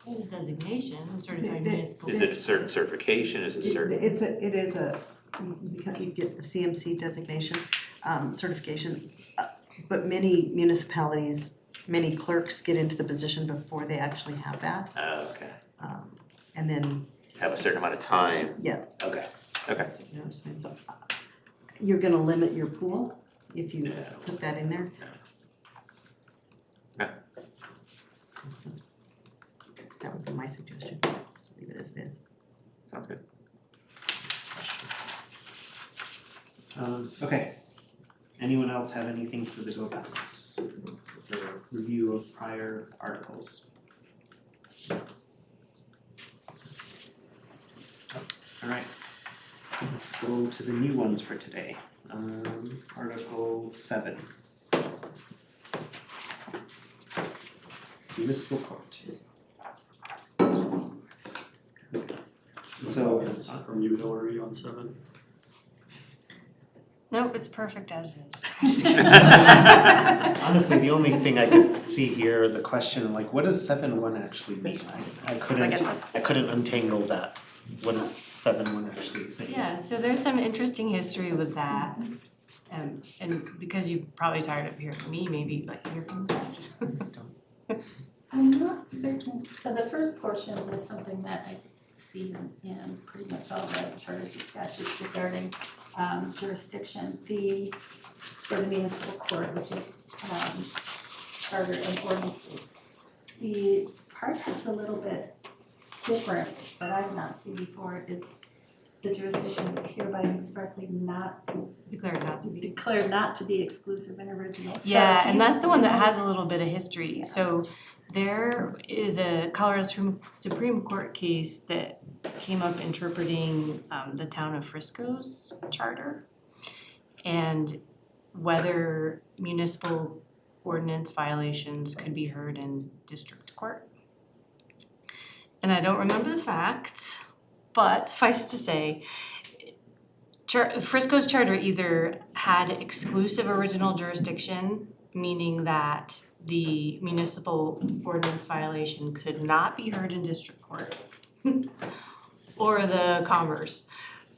The designation, a certified municipal. Is it a certain certification, is it certain? It is a, you get the CMC designation, certification. But many municipalities, many clerks get into the position before they actually have that. Okay, And then, have a certain amount of time, yeah, okay. you know, so you're gonna limit your pool if you Yeah. put that in there. Yeah. That would be my suggestion, just leave it as it is. Sounds good. Okay. Anyone else have anything for the go-backs? The review of prior articles? Alright, let's go to the new ones for today. Article 7. Municipal court. So, It's not from you, Hillary, on 7. Nope, it's perfect as is. honestly, the only thing I could see here, the question, like, what does 7.1 actually mean? I couldn't untangle that. What does 7.1 actually say? Yeah, so there's some interesting history with that. And because you're probably tired of hearing from me, maybe you'd like to hear from me. I'm not certain, so the first portion is something that I see in pretty much all the charters and statutes regarding jurisdiction. For the municipal court, which is charter and ordinances. The part that's a little bit different that I've not seen before is the jurisdiction is hereby expressly not Declared not to be. declared not to be exclusive and original. So Yeah, if and you- that's the one that has a little bit of history. So there is a Colorado Supreme Court case that came up interpreting the town of Frisco's charter and whether municipal ordinance violations could be heard in district court. And I don't remember the facts, but suffice to say, Frisco's charter either had exclusive original jurisdiction, meaning that the municipal ordinance violation could not be heard in district court, or the converse.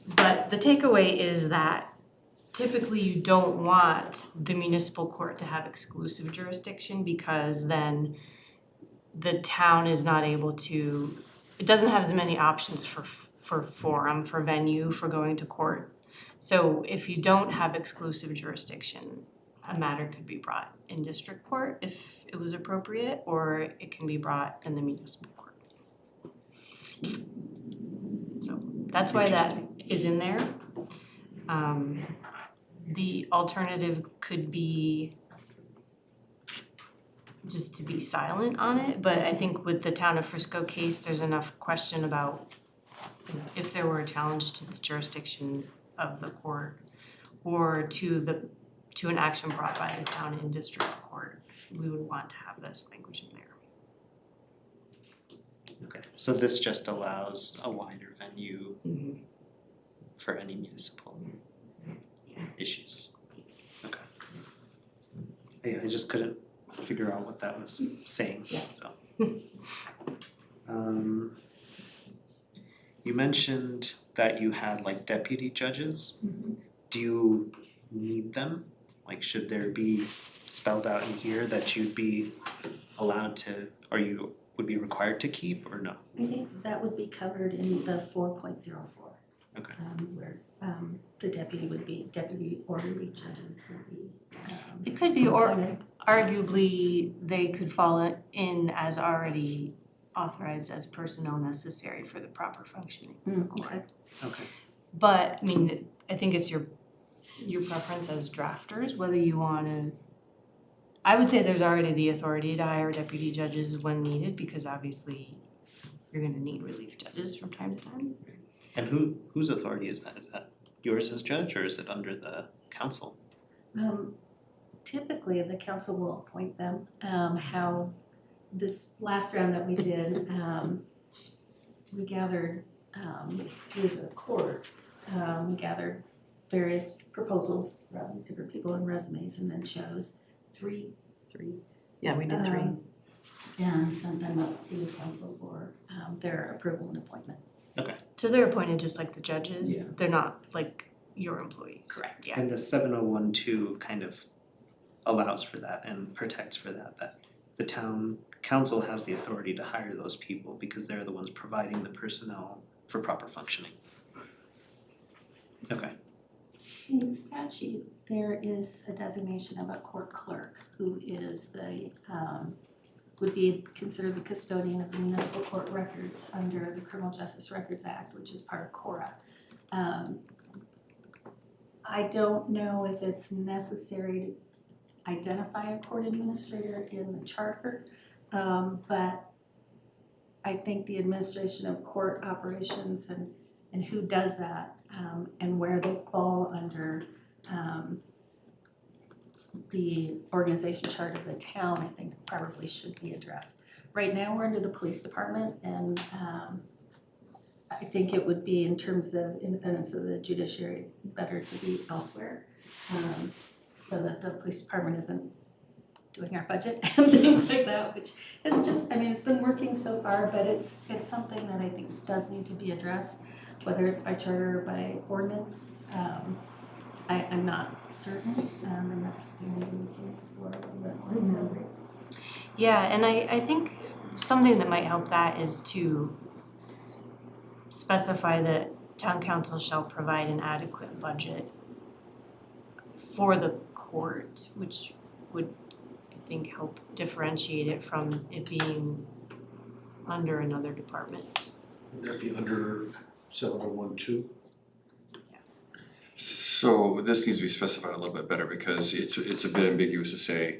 But the takeaway is that typically you don't want the municipal court to have exclusive jurisdiction because then the town is not able to, it doesn't have as many options for forum, for venue, for going to court. So if you don't have exclusive jurisdiction, a matter could be brought in district court if it was appropriate, or it can be brought in the municipal court. So that's why that is in there. The alternative could be just to be silent on it, but I think with the town of Frisco case, there's enough question about if there were a challenge to the jurisdiction of the court or to an action brought by the town in district court, we would want to have this language in there. Okay, so this just allows a wider venue Mm-hmm. for any municipal issues. Okay. Yeah, I just couldn't figure out what that was saying, Yeah. so. You mentioned that you had like deputy judges. Do you need them? Like, should there be spelled out in here that you'd be allowed to, or you would be required to keep, or no? I think that would be covered in the 4.04. Okay. Where the deputy orderly judges would be It could be, or appointed. arguably, they could fall in as already authorized as personnel necessary for the proper functioning of the court. Okay. But, I mean, I think it's your preference as drafters, whether you wanna, I would say there's already the authority to hire deputy judges when needed, because obviously you're gonna need relief judges from time to time. And whose authority is that? Is that yours as judge, or is it under the council? Typically, the council will appoint them. How this last round that we did, we gathered through the court, we gathered various proposals from different people and resumes, and then chose three. Yeah, we did 3. And sent them up to council for their approval and appointment. So they're appointed just like the judges, Yeah. they're not like your employees. Correct. Yeah. And the 7012 kind of allows for that and protects for that the town council has the authority to hire those people because they're the ones providing the personnel for proper functioning. Okay. In statute, there is a designation of a court clerk who is the, would be considered the custodian of the municipal court records under the Criminal Justice Records Act, which is part of CORA. I don't know if it's necessary to identify a court administrator in the charter, but I think the administration of court operations and who does that, and where they fall under the organization chart of the town, I think probably should be addressed. Right now, we're under the police department, and I think it would be, in terms of independence of the judiciary, better to be elsewhere, so that the police department isn't doing our budget and things like that, which is just, I mean, it's been working so far, but it's something that I think does need to be addressed, whether it's by charter or by ordinance. I'm not certain, and that's something maybe we can explore a little bit more appropriate. Yeah, and I think something that might help that is to specify that town council shall provide an adequate budget for the court, which would, I think, help differentiate it from it being under another department. Would that be under 7012? So this needs to be specified a little bit better because it's a bit ambiguous to say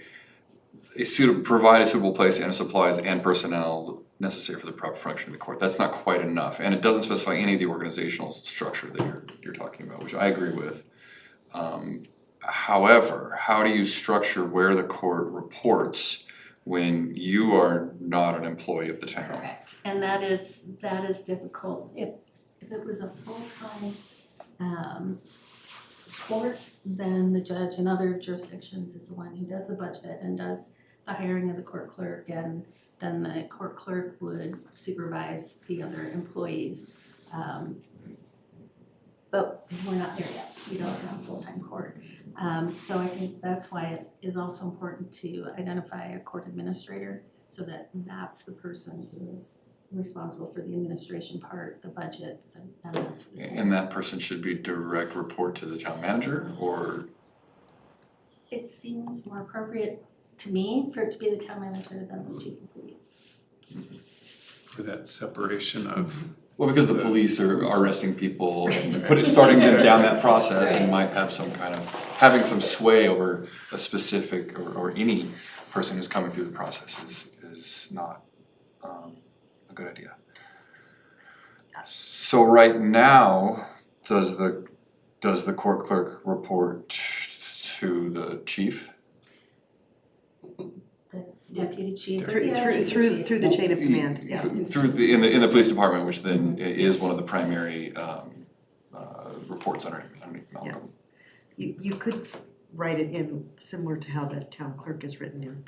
provide a suitable place and supplies and personnel necessary for the proper function of the court. That's not quite enough, and it doesn't specify any of the organizational structure that you're talking about, which I agree with. However, how do you structure where the court reports when you are not an employee of the town? Correct, and that is difficult. If it was a full-time court, then the judge in other jurisdictions is the one who does the budget and does the hiring of the court clerk, and then the court clerk would supervise the other employees. But we're not there yet. We don't have full-time court. So I think that's why it is also important to identify a court administrator, so that that's the person who is responsible for the administration part, the budgets, and that sort of thing. And that person should be direct report to the town manager, or? It seems more appropriate to me for it to be the town manager than the chief of police. For that separation of, Well, because the police are arresting people and starting them down that process and might have some kind of, having some sway over a specific or any person who's coming through the process is not a good idea. So right now, does the court clerk report to the chief? The deputy chief. Through the chain of command, yeah. Through in the police department, which then is one of the primary reports underneath Malcolm. You could write it in similar to how the town clerk is written in.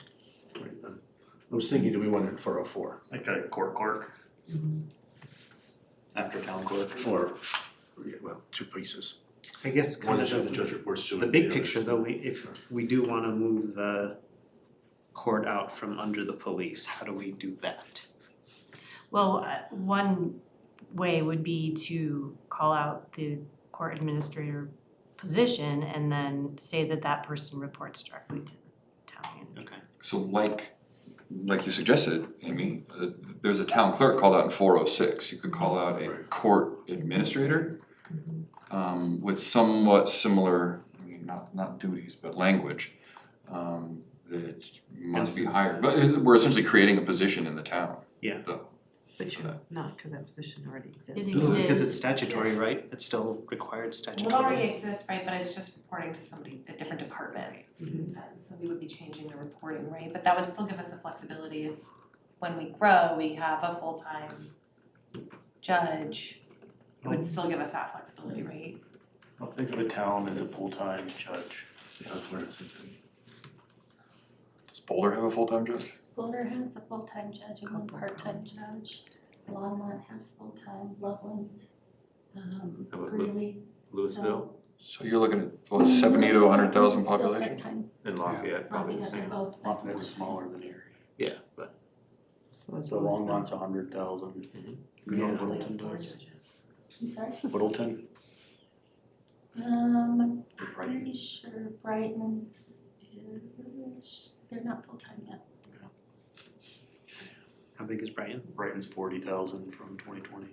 I was thinking, do we want it in 404? Like a court clerk. After town clerk. Or, yeah, well, two pieces. I guess One kind is of the judge reports to. the big picture though, if we do wanna move the court out from under the police, how do we do that? Well, one way would be to call out the court administrator position and then say that that person reports directly to the town manager. Okay. So like you suggested, Amy, there's a town clerk called out in 406. You could call out a court administrator with somewhat similar, I mean, not duties, but language that must be hired. But we're essentially creating a position in the town. Yeah. But you're not, because that position already exists. It Because exists. it's statutory, right? It's still required It already statutory. exists, right, but it's just reporting to somebody, a different department instead, so we would be changing the reporting, right? But that would still give us the flexibility if, when we grow, we have a full-time judge. It would still give us that flexibility, right? I don't think of the town as a full-time judge. Does Boulder have a full-time judge? Boulder has a full-time judge and one part-time judge. Longmont has full-time, Loveland, Greeley. Louisville So you're looking at what, 70 to 100,000 Still population? part-time. and Lafayette, probably the Lafayette, they're same. both Lafayette's smaller than Erie. Yeah, but So it's So Longmont's 100,000. You know what Littleton does? I'm sorry? Littleton? I'm pretty sure Brighton's they're not full-time yet. How big is Brighton? Brighton's 40,000 from 2020.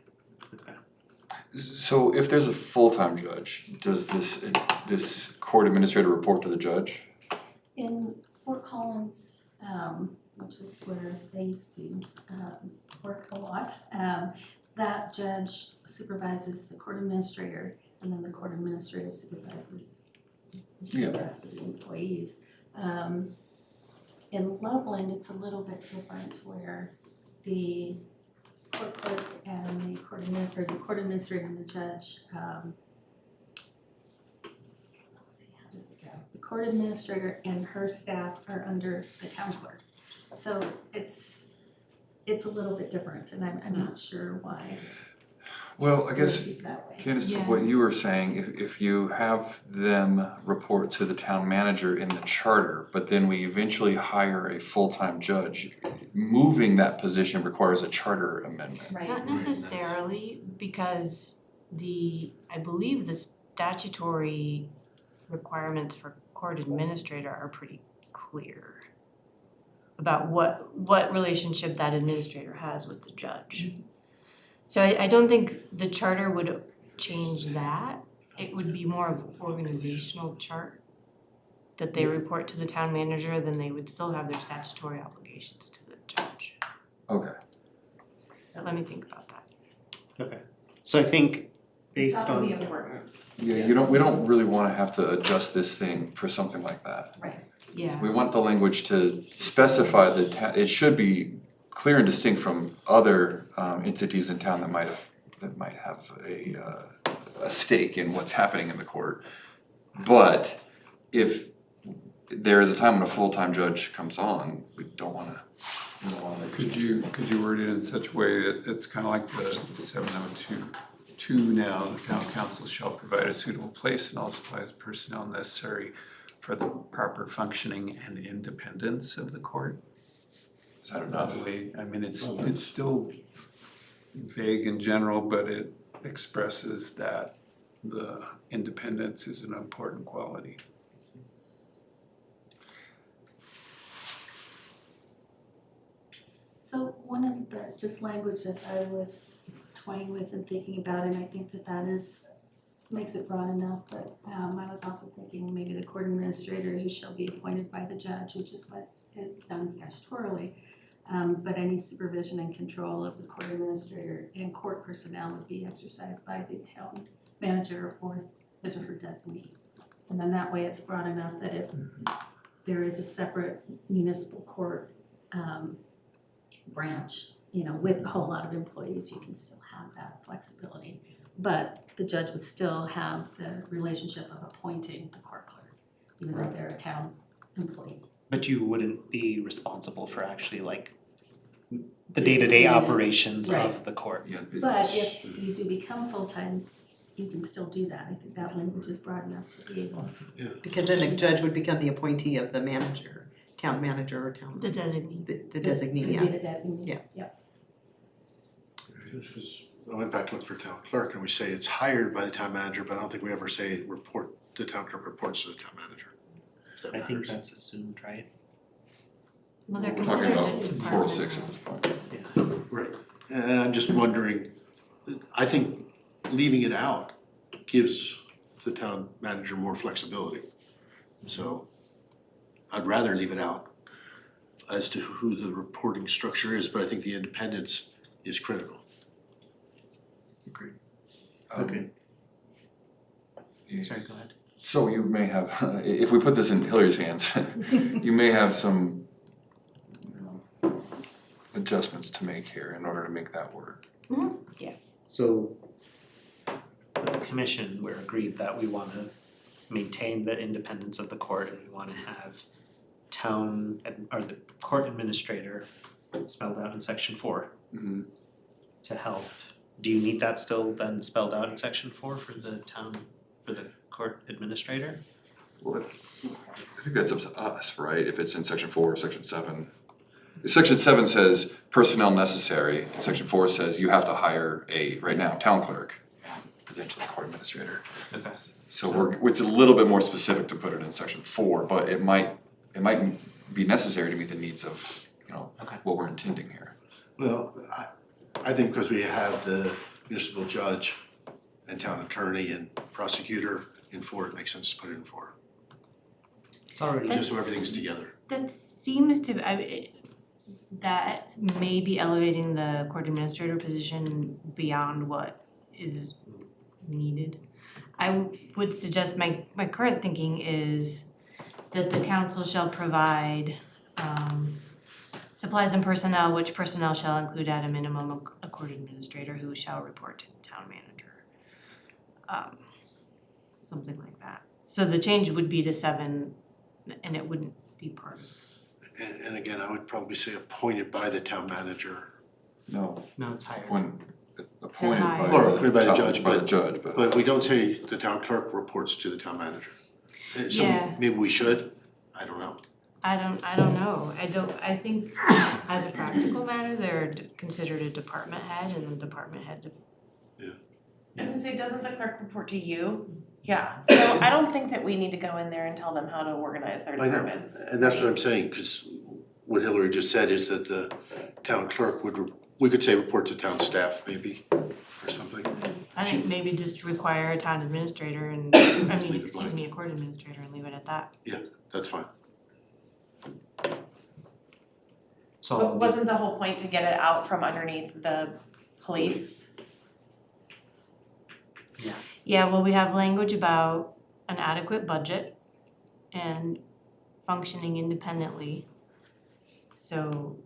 Okay. So if there's a full-time judge, does this court administrator report to the judge? In Fort Collins, which is where they used to work a lot, that judge supervises the court administrator, and then the court administrator supervises the rest of the employees. In Loveland, it's a little bit different, where the court clerk and the court administrator and the judge, let's see, how does it go? The court administrator and her staff are under the town clerk. So it's a little bit different, and I'm not sure why Well, I guess, it's that way. Candace, Yeah. what you were saying, if you have them report to the town manager in the charter, but then we eventually hire a full-time judge, moving that position requires a charter amendment. Right. Not necessarily, because I believe the statutory requirements for court administrator are pretty clear about what relationship that administrator has with the judge. So I don't think the charter would change that. It would be more of an organizational chart that they report to the town manager, then they would still have their statutory obligations to the judge. Okay. But let me think about that. Okay. So I think based That would be on, important, Yeah, we don't really wanna have to adjust this thing for something like that. right? Yeah. We want the language to specify that it should be clear and distinct from other entities in town that might have a stake in what's happening in the court. But if there is a time when a full-time judge comes on, we don't wanna. Could you word it in such a way that it's kind of like the 702 now, the town council shall provide a suitable place and all supplies of personnel necessary for the proper functioning and independence of the court? Is that enough? I mean, it's still vague in general, but it expresses that the independence is an important quality. So one of the just language that I was toying with and thinking about, and I think that makes it broad enough, but I was also thinking maybe the court administrator who shall be appointed by the judge, which is what is done statutorily. But any supervision and control of the court administrator and court personnel would be exercised by the town manager or his or her designee. And then that way it's broad enough that if there is a separate municipal court branch, with a whole lot of employees, you can still have that flexibility. But the judge would still have the relationship of appointing the court clerk, even though they're a town employee. But you wouldn't be responsible for actually like the day-to-day operations of the court. Yeah, But if you do become full-time, you can still do that. I think that language is broad enough to be able. Because then the judge would become the appointee of the manager, town manager or town. The designee. The designee, Could yeah. be the designee. Yeah. Yep. Because I went back to look for town clerk and we say it's hired by the town manager, but I don't think we ever say the town clerk reports to the town manager. If that I think matters. that's assumed, right? Well, they're we're talking considered about a department. 406 at this point. Right, and I'm just wondering, I think leaving it out gives the town manager more flexibility. So I'd rather leave it out as to who the reporting structure is, but I think the independence is critical. Agreed. Okay. Yeah. Sorry, go ahead. So you may have, if we put this in Hillary's hands, you may have some adjustments to make here in order to make that work. So the commission, we're agreed that we wanna maintain the independence of the court and we wanna have or the court administrator spelled out in section 4 to help. Do you need that still then spelled out in section 4 for the court administrator? Well, I think that's up to us, right? If it's in section 4 or section 7. Section 7 says personnel necessary, and section 4 says you have to hire right now, town clerk, and potentially court administrator. Okay. So it's a little bit more specific to put it in section 4, but it might be necessary to meet the needs of, Okay. what we're intending here. Well, I think because we have the municipal judge and town attorney and prosecutor in 4, it makes sense to put it in 4, It's already just so everything's together. That seems to, that may be elevating the court administrator position beyond what is needed. I would suggest, my current thinking is that the council shall provide supplies and personnel, which personnel shall include at a minimum a court administrator who shall report to the town manager. Something like that. So the change would be to 7 and it wouldn't be part of. And again, I would probably say appointed by the town manager, No, No, it's higher. appointed by Or appointed by the judge, by the but- judge, but. but we don't say the town clerk reports to the town manager. So Yeah. maybe we should, I don't know. I don't know, I think as a practical matter, they're considered a department head and the department heads. I was gonna say, doesn't the clerk report to you? Yeah, so I don't think that we need to go in there and tell them how to organize their I know, departments. and that's what I'm saying, cause what Hillary just said is that the town clerk we could say report to town staff maybe, or something. I think maybe just require a town administrator and, leave it blank. a court administrator and leave it at that. That's fine. So But wasn't the whole point to get it out from underneath the police? Yeah, well, we have language about an adequate budget and functioning independently. So,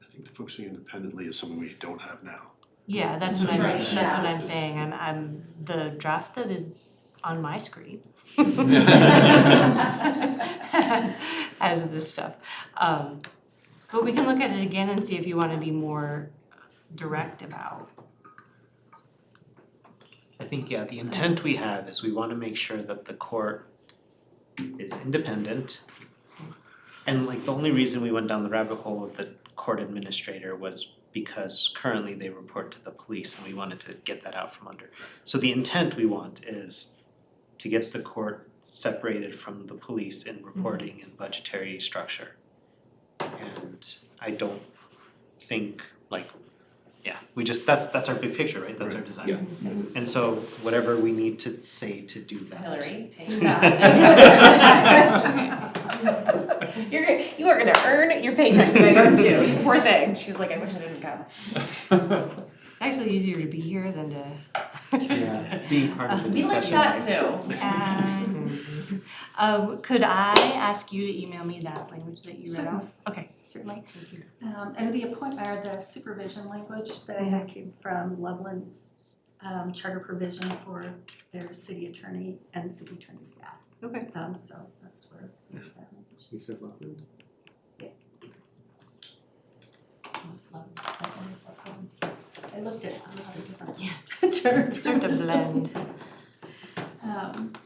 I think the functioning independently is something we don't have now. yeah, that's So what that's- I'm saying, I'm the draft that is on my screen. Has this stuff. But we can look at it again and see if you wanna be more direct about. I think, yeah, the intent we have is we wanna make sure that the court is independent. And like the only reason we went down the rabbit hole of the court administrator was because currently they report to the police and we wanted to get that out from under. So the intent we want is to get the court separated from the police in reporting and budgetary structure. And I don't think we just, that's our big picture, right? That's our design. Yeah. And so whatever we need to say to do that. Hillary, take that. You are gonna earn your paycheck today, aren't you? You poor thing. She's like, I wish I didn't come. It's actually easier to be here than to. Yeah, being part of the We like discussion. that too. Could I ask you to email me that language that you read off? Okay, Certainly. thank you. And the supervision language that I had came from Loveland's charter provision for their city attorney and city attorney staff. Okay. So that's where that You said Loveland? Yes. Almost love that wonderful poem. I looked at a lot of different terms. Start to blend.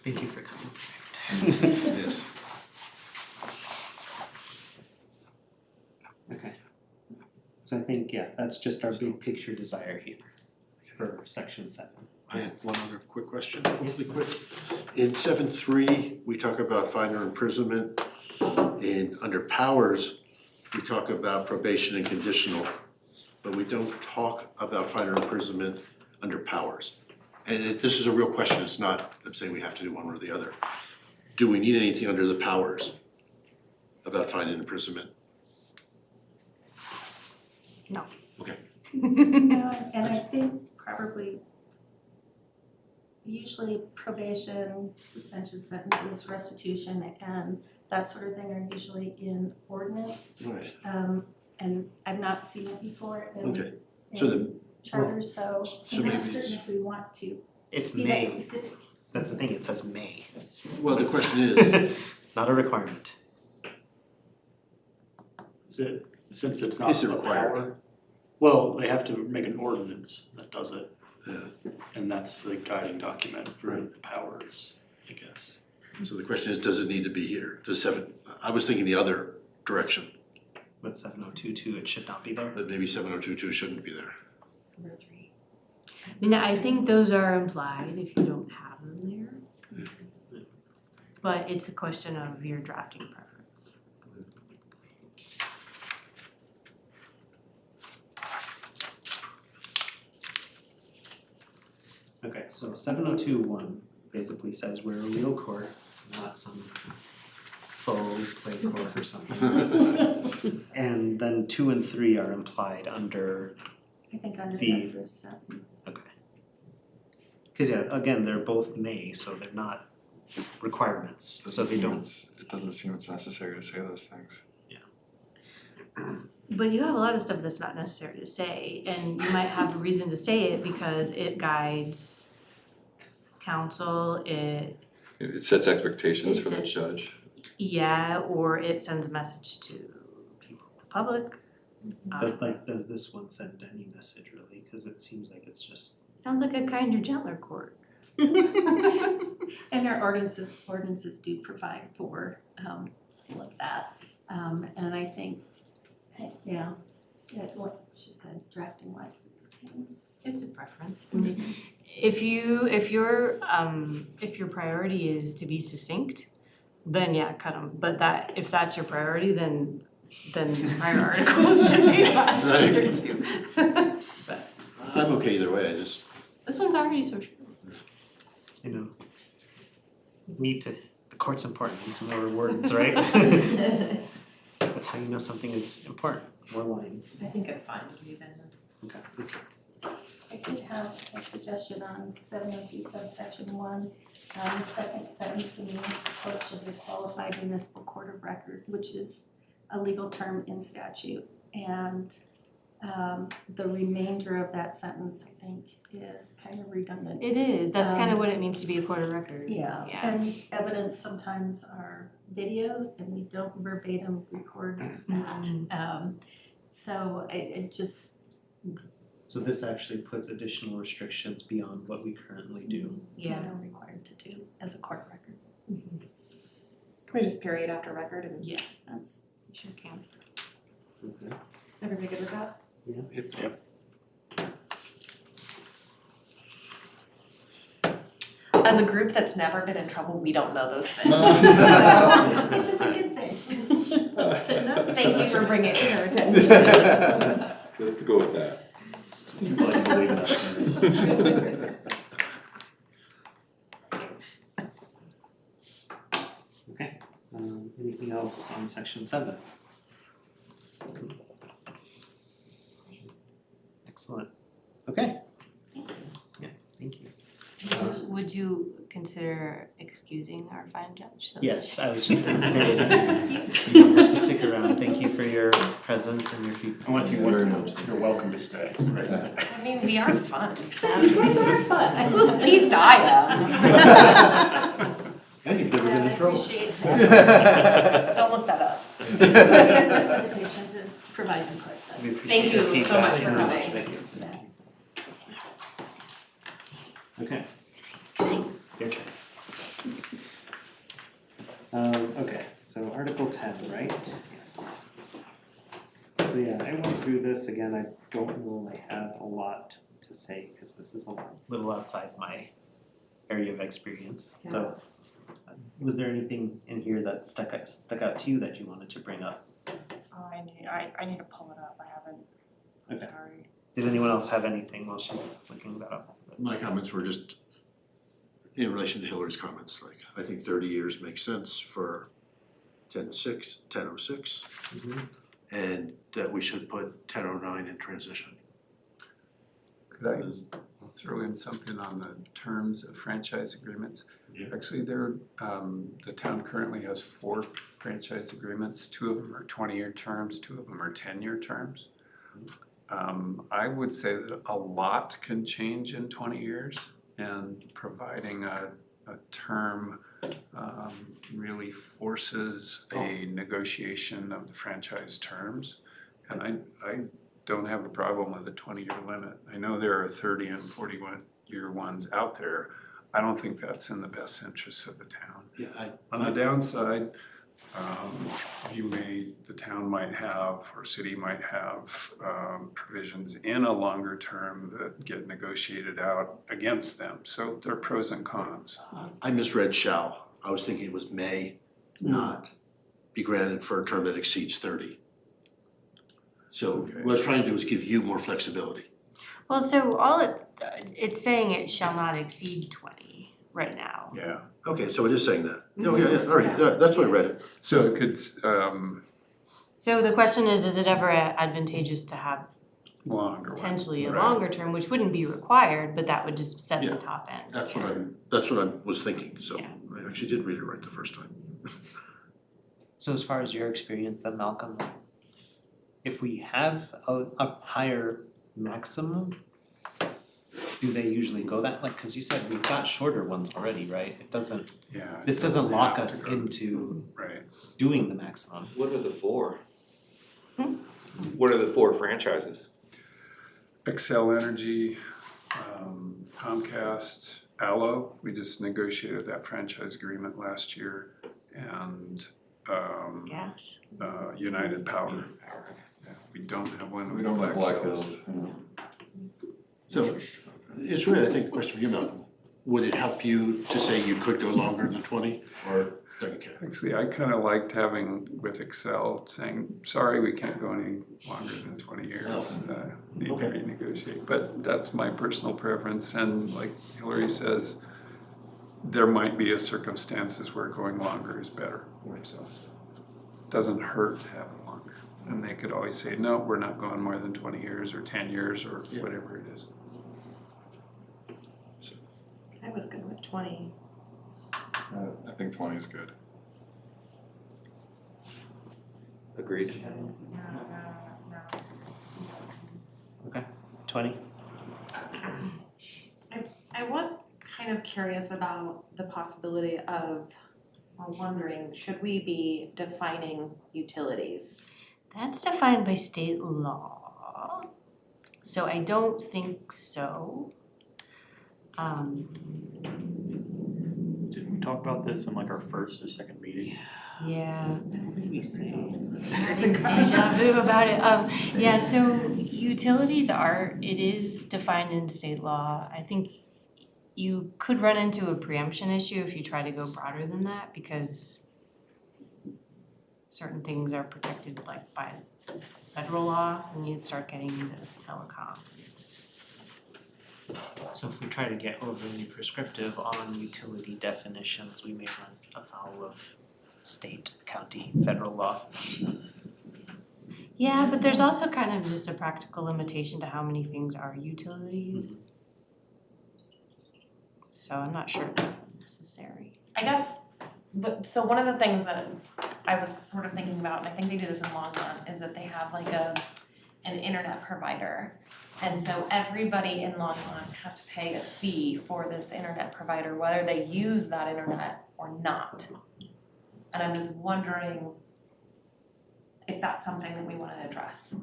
Thank you for coming. Yes. Okay. So I think, yeah, that's just our big picture desire here for section 7. I had one other quick question, Yes. hopefully quick. In 7.3, we talk about fine or imprisonment. Under powers, we talk about probation and conditional, but we don't talk about fine or imprisonment under powers. And this is a real question, it's not, I'm saying we have to do one or the other. Do we need anything under the powers about fine and imprisonment? No. Okay. No, and I think probably usually probation, suspension sentences, restitution, and that sort of thing are usually in ordinance. Right. And I've not seen it before Okay. in So then, charters, so so I'm not maybe certain it's- if we want to It's be that may, specific. that's the thing, it says may. That's true. well, the So question it's is, not a requirement. Is it, since it's not Is it a required? power? Well, they have to make an ordinance that does it, yeah, and that's the guiding document for the powers, I guess. so the question is, does it need to be here? I was thinking the other direction, With 7022, it should not be there. that maybe 7022 shouldn't be there. Number 3. I mean, I think those are implied if you don't have them there. But it's a question of your drafting preference. Okay, so 7021 basically says we're a real court, not some faux play court or something. And then 2 and 3 are implied under, I think under The- that first sentence. okay. Cause yeah, again, they're both may, so they're not requirements, so they don't. It doesn't seem it's necessary to say those things. But you have a lot of stuff that's not necessary to say, and you might have a reason to say it because it guides counsel, It sets expectations for the It's judge. or it sends a message to people, the public. But like, does this one send any message really? Cause it seems like it's just, Sounds like a kinder, gentler court. And our ordinances do provide for all of that. And I think, yeah, what she said, drafting wise, it's kind of. It's a preference. I mean, if your priority is to be succinct, then yeah, cut them. But if that's your priority, then prior articles should be fine here too. But I'm okay either way, this one's already so short. you know, the court's important, needs more words, right? That's how you know something is important, more lines. I think it's fine to leave in. Okay, please. I did have a suggestion on 702 subsection 1. The second sentence, the municipal court should be a qualified municipal court of record, which is a legal term in statute. And the remainder of that sentence, I think, is kind of redundant. It is. That's kind of what it means to be a court of record. Yeah, Yeah. and evidence sometimes are videos and we don't verbatim record that. So it just, So this actually puts additional restrictions beyond what we currently do. Yeah. we're required to do as a court record. Can we just period after record and Yeah, That's, you sure can. Okay. is everybody good with that? As a group that's never been in trouble, we don't know those things. which is a good thing. To know. Thank you for bringing it to our attention. Let's go with that. People like to believe that. Okay, anything else on section 7? Excellent, okay. Yeah, thank you. Would you consider excusing our fine judge? Yes, I was just gonna say that. You don't have to stick around, thank you for your presence and your feedback. Unless you Very want much. to, you're welcome to stay. I mean, we are fun. You guys are fun. At least I am. and you've never been in trouble. appreciate that. Don't look input, but. We appreciate Thank your you so much feedback. for coming. Thank you. Okay. Your turn. Okay, so Article 10, right? Yes. So yeah, I went through this again, I don't really have a lot to say, because this is a little outside my area of experience, so. Was there anything in here that stuck out to you that you wanted to bring up? Oh, I need to pull it up, I haven't, I'm Okay. sorry. Did anyone else have anything while she's looking that up? My comments were just in relation to Hillary's comments, like, I think 30 years makes sense for 10-6, 10-06, and that we should put 10-09 in transition. Could I throw in something on the terms of franchise agreements? Yeah. Actually, the town currently has 4 franchise agreements. 2 of them are 20-year terms, 2 of them are 10-year terms. I would say that a lot can change in 20 years, and providing a term really forces a negotiation of the franchise terms. And I don't have a problem with a 20-year limit. I know there are 30 and 41-year ones out there. I don't think that's in the best interests of the town. Yeah, On the downside, the town might have, or city might have, provisions in a longer term that get negotiated out against them. So there are pros and cons. I misread shall. I was thinking it was may not be granted for a term that exceeds 30. So Okay. what I was trying to do was give you more flexibility. Well, so it's saying it shall not exceed 20 right now. Yeah. Okay, so it is saying that. Oh, yeah, all right, that's why I read it. So it could, So the question is it ever advantageous to have longer one. potentially a Right. longer term, which wouldn't be required, but that would just set Yeah. the top end? That's what I was thinking, so Yeah. I actually did read it right the first time. So as far as your experience then, Malcolm, if we have a higher maximum, do they usually go that, like, cause you said we've got shorter ones already, right? It doesn't, Yeah. this it doesn't lock have us to go- into Right. doing the maximum. What are the 4? What are the 4 franchises? Excel Energy, Comcast, Allo, we just negotiated that franchise agreement last year, and Gas. United Power. Yeah, we don't have one We with don't have Black Black Hills. Hills. So it's really, I think, a question for you, Malcolm. Would it help you to say you could go longer than 20, or don't you care? Actually, I kind of liked having with Excel saying, sorry, we can't go any longer than 20 years. Need to Okay. renegotiate, but that's my personal preference, and like Hillary says, there might be a circumstances where going longer is better. So it doesn't hurt to have it longer. And they could always say, no, we're not going more than 20 years or 10 years or Yeah. whatever it is. I was good with 20. I think 20 is good. Agreed. 20? I was kind of curious about the possibility of, or wondering, should we be defining utilities? That's defined by state law, so I don't think so. Didn't we talk about this in like our first or second meeting? Yeah. What did we say? Deja vu about it. Yeah, so utilities it is defined in state law. I think you could run into a preemption issue if you try to go broader than that, because certain things are protected like by federal law and you start getting into telecom. So if we try to get overly prescriptive on utility definitions, we may run afoul of state, county, federal law. Yeah, but there's also kind of just a practical limitation to how many things are utilities. So I'm not sure it's necessary. I guess, so one of the things that I was sort of thinking about, and I think they do this in Longmont, is that they have like an internet provider. And so everybody in Longmont has to pay a fee for this internet provider, whether they use that internet or not. And I'm just wondering if that's something that we wanna address.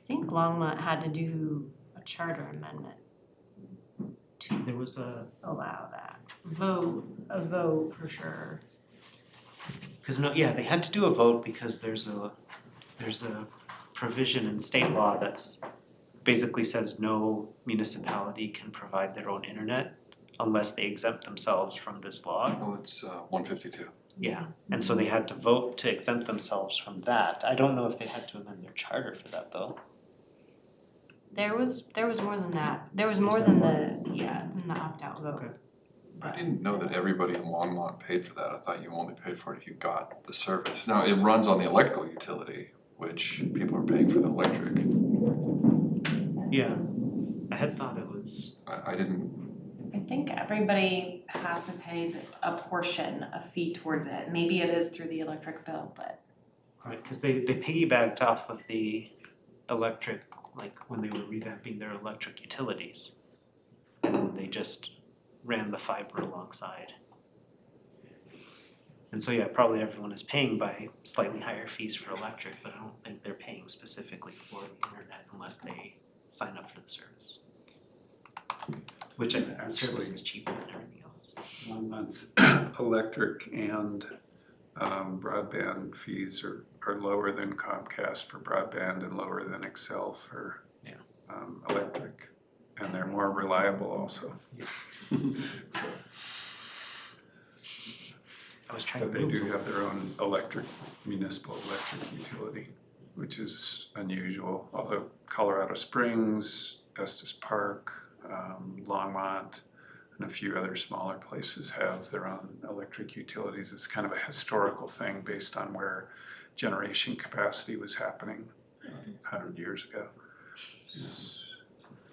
think Longmont had to do a charter amendment There was a, allow that. A vote for sure. cause no, yeah, they had to do a vote because there's a provision in state law that's basically says no municipality can provide their own internet unless they exempt themselves from this law. Well, it's 152. Yeah, and so they had to vote to exempt themselves from that. I don't know if they had to amend their charter for that though. There was more than that. There was more than the opt-out vote. Okay. I didn't know that everybody in Longmont paid for that. I thought you only paid for it if you got the service. Now, it runs on the electrical utility, which people are paying for the electric. Yeah, I had thought it was, I didn't, I think everybody has to pay a portion, a fee towards it. Maybe it is through the electric bill, but right, cause they piggybacked off of the electric, like when they were revamping their electric utilities. And they just ran the fiber alongside. And so yeah, probably everyone is paying by slightly higher fees for electric, but I don't think they're paying specifically for the internet unless they sign up for the service. Which I think the service is cheaper than everything else. Longmont's electric and broadband fees are lower than Comcast for broadband and lower than Excel for electric. And they're more reliable also. I was trying But to they move do to- have their own municipal electric utility, which is unusual. Although Colorado Springs, Estes Park, Longmont, and a few other smaller places have their own electric utilities. It's kind of a historical thing based on where generation capacity was happening 100 years ago.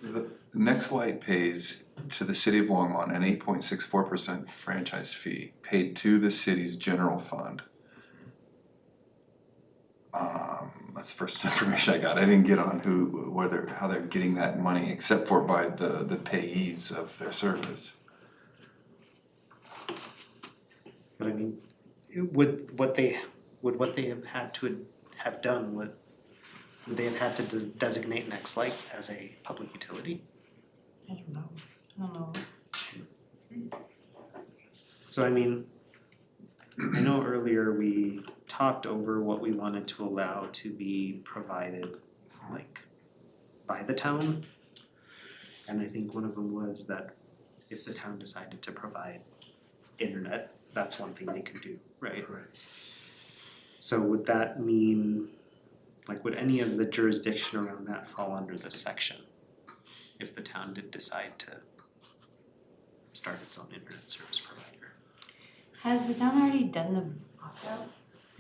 the Next Light pays to the city of Longmont an 8.64% franchise fee paid to the city's general fund. That's the first information I got. I didn't get on how they're getting that money except for by the payees of their service. But I mean, would what they have had to have done, would they have had to designate Nextlight as a public utility? I don't know. So I mean, I know earlier we talked over what we wanted to allow to be provided, like, by the town. And I think one of them was that if the town decided to provide internet, that's one thing they could do, right? Right. So would that mean, like, would any of the jurisdiction around that fall under this section? If the town did decide to start its own internet service provider? Has the town already done the opt-out?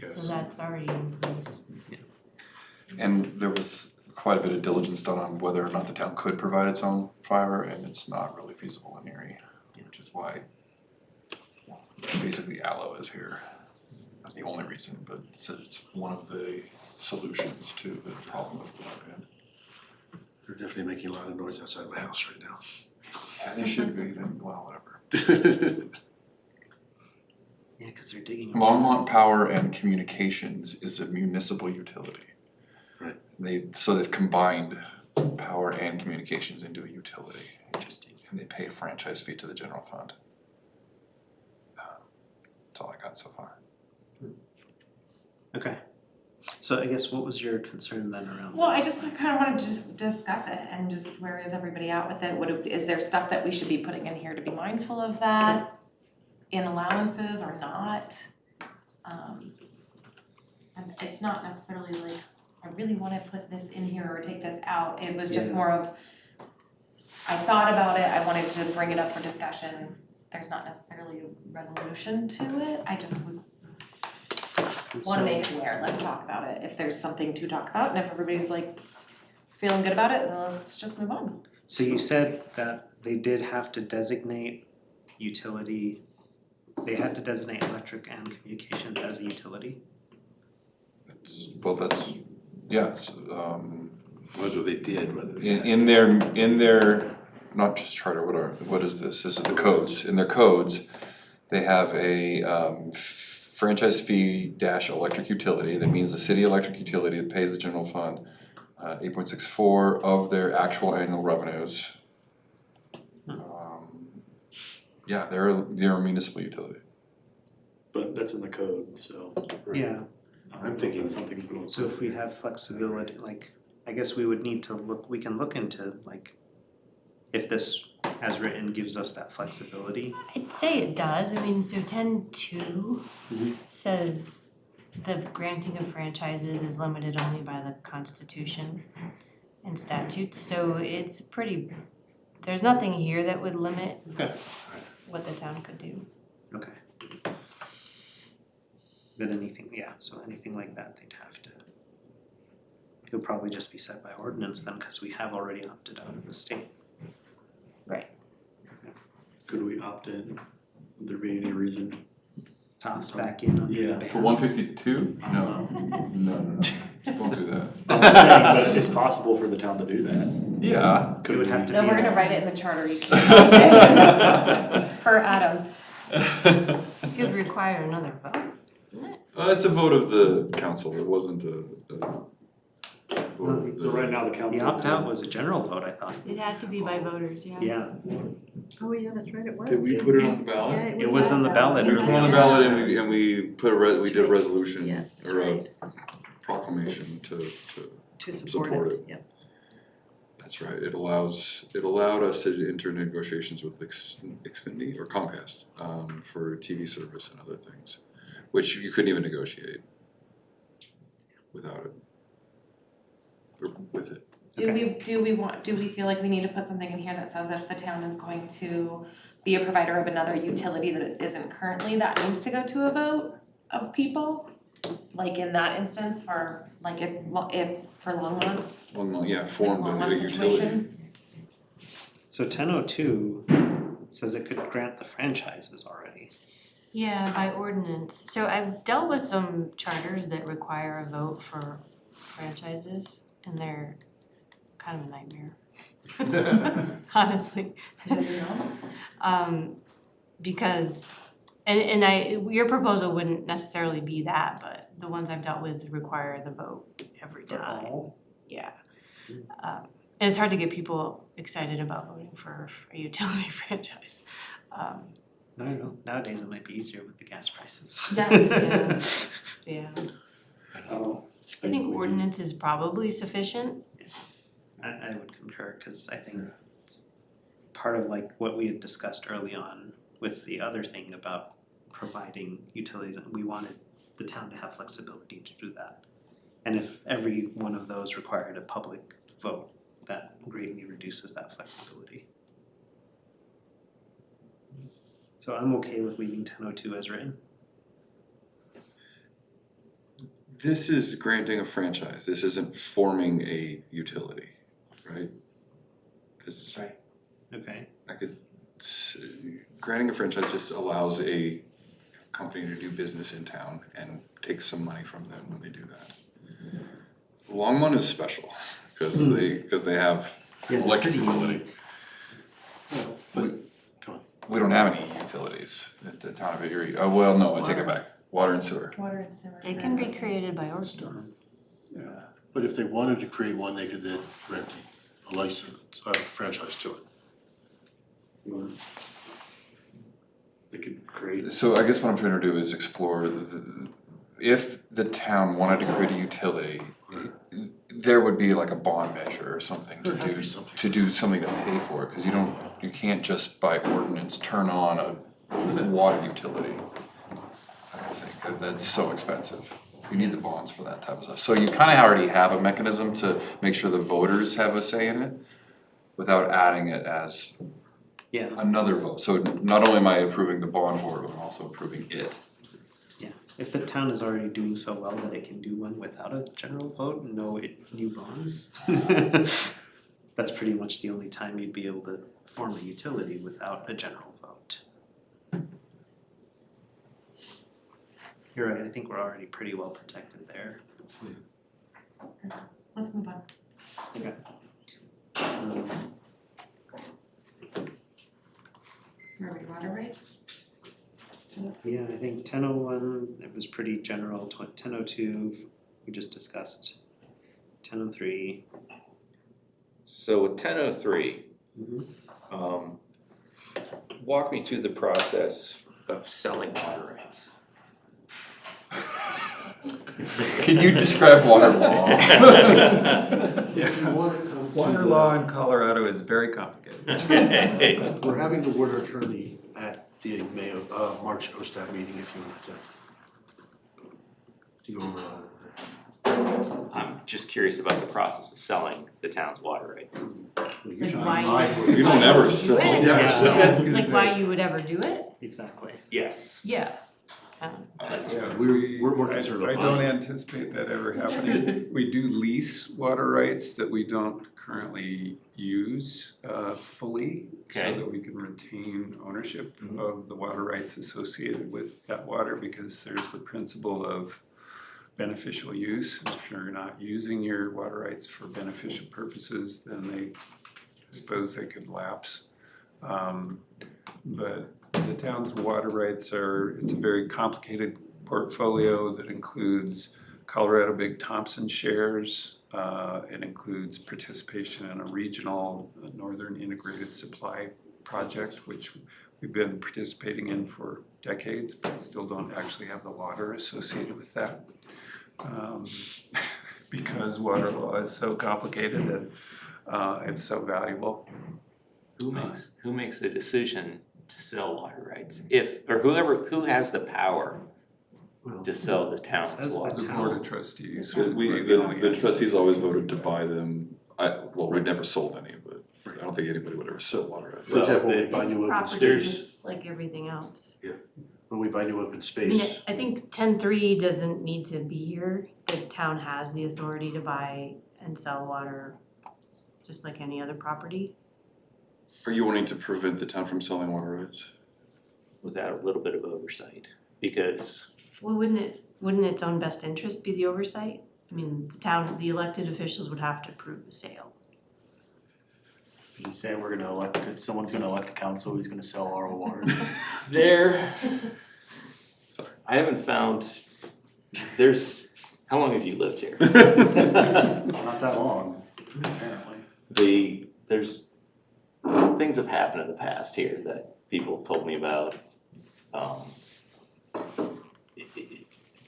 Yes. So that's already in place. And there was quite a bit of diligence done on whether or not the town could provide its own fiber, and it's not really feasible in Erie, which is why basically Allo is here. Not the only reason, but it's one of the solutions to the problem of broadband. They're definitely making a lot of noise outside my house right now. Yeah, there should be, then, well, whatever. Yeah, cause they're digging. Longmont Power and Communications is a municipal utility. Right. They've combined power and communications into a utility, Interesting. and they pay a franchise fee to the general fund. That's all I got so far. Okay. So I guess what was your concern then around this? well, I just kind of wanted to just discuss it and just where is everybody at with it? Is there stuff that we should be putting in here to be mindful of that in allowances or not? And it's not necessarily like, I really wanna put this in here or take this out. It was just Yeah. more of, I thought about it, I wanted to bring it up for discussion. There's not necessarily a resolution to it. I just wanna make it aware, let's talk about it. If there's something to talk about and if everybody's like feeling good about it, then let's just move on. So you said that they did have to designate utility, they had to designate electric and communications as a utility? That's, yeah, That's what they did, rather than. in their, not just charter, what is this? This is the codes. In their codes, they have a franchise fee dash electric utility. That means the city electric utility that pays the general fund 8.64 of their actual annual revenues. Yeah, they're a municipal utility. But that's in the code, so. Yeah, I'm thinking something we'll. so if we have flexibility, like, I guess we would need to we can look into like if this as written gives us that flexibility. I'd say it does, I mean, so 10.2 says the granting of franchises is limited only by the Constitution and statutes, so it's pretty, there's nothing here that would limit Okay. what the town could do. Okay. But anything, so anything like that, they'd have to. It would probably just be set by ordinance then, because we have already opted out of the state. Could we opt in? Would there be any reason? Toss back in under the Yeah. ban. For 152? No, don't do that. I'm saying, but it's possible for the town to do that. Yeah. It would have to No, be. we're gonna write it in the charter, you can't. For Adam. It could require another vote, wouldn't it? It's a vote of the council, it wasn't a vote of the. So right now the The council. opt-out was a general vote, I thought. It had to be by voters, yeah. Yeah, Oh, yeah, that's right, it was. Did we put it on the Yeah, ballot? it was on the ballot We put it on the earlier. ballot and we put we did a resolution Yeah, that's or a right, proclamation to to support support it. it, yeah. that's right, it allowed us to enter negotiations with Xfinity or Comcast for TV service and other things, which you couldn't even negotiate without it. Or with it. Do we feel like we need to put something in here that says if the town is going to be a provider of another utility that it isn't currently, that needs to go to a vote of people? Like in that instance for, like if for Longmont, Well, no, yeah, formed a Longmont utility. situation? So 1002 says it could grant the franchises already. Yeah, by ordinance. So I've dealt with some charters that require a vote for franchises, and they're kind of a nightmare. Honestly. Because, your proposal wouldn't necessarily be that, but the ones I've dealt with require the vote every For time. all? Yeah. And it's hard to get people excited about voting for a utility franchise. I don't know, nowadays it might be easier with the gas prices. Yes. Yeah. Oh, I think ordinance is probably sufficient. I would concur, cause I think part of like what we had discussed early on with the other thing about providing utilities, we wanted the town to have flexibility to do that. And if every one of those required a public vote, that greatly reduces that flexibility. So I'm okay with leaving 1002 as written. This is granting a franchise, this isn't forming a utility, right? This, Right. Okay. granting a franchise just allows a company to do business in town and takes some money from them when they do that. Longmont is special, because they have electric utility. We don't have any utilities at the town of Erie, oh, well, no, I take it back, water and sewer. Water and sewer. It can be created by ordinance. Yeah, but if they wanted to create one, they could then grant a license, a franchise to it. They could create. So I guess what I'm trying to do is explore if the town wanted to create a utility, there would be like a bond measure or something to There'd have to do, be something. to do something to pay for it, cause you can't just by ordinance turn on a water utility. I don't think, that's so expensive. You need the bonds for that type of stuff. So you kinda already have a mechanism to make sure the voters have a say in it without adding it as Yeah, another vote. So not only am I approving the bond for it, but I'm also approving it. yeah. If the town is already doing so well that it can do one without a general vote, no new bonds. That's pretty much the only time you'd be able to form a utility without a general vote. You're right, I think we're already pretty well protected there. Let's move on. Okay. Remember water rights? Yeah, I think 1001, it was pretty general, 1002, we just discussed. 1003. So with 1003, walk me through the process of selling water rights. Can you describe water law? If you wanna come to Water law in Colorado is very complicated. We're having the water attorney at the March OSTAT meeting if you want to go over a lot of that. I'm just curious about the process of selling the town's water rights. Well, usually why buy you- water. You don't ever Do sell. it? Never sell. Like why you would ever do it? Exactly. Yes. Yeah. Yeah, We're more concerned about I don't buying. anticipate that ever happening. We do lease water rights that we don't currently use fully, so Okay. that we can retain ownership Mhm. of the water rights associated with that water, because there's the principle of beneficial use. And if you're not using your water rights for beneficial purposes, then I suppose they could lapse. But the town's water rights it's a very complicated portfolio that includes Colorado Big Thompson shares. It includes participation in a regional northern integrated supply project, which we've been participating in for decades, but still don't actually have the water associated with that. Because water law is so complicated and it's so valuable. Who makes the decision to sell water rights? Who has the power to sell the town's Says the water? The town. board of trustees The- would We, be the only the entity. trustees always voted to buy them. We've never sold any, but I don't think anybody would ever sell water rights. For example, when we it's buy new open Property there's- space, is like everything else. when we buy new open I mean, space, I think 10-3 doesn't need to be here. The town has the authority to buy and sell water just like any other property. Are you wanting to prevent the town from selling water rights? Without a little bit of oversight, because Well, wouldn't its own best interest be the oversight? I mean, the elected officials would have to approve the sale. You saying someone's gonna elect a council who's gonna sell our water? Sorry. I haven't found, how long have you lived here? Not that long, apparently. There's things have happened in the past here that people told me about.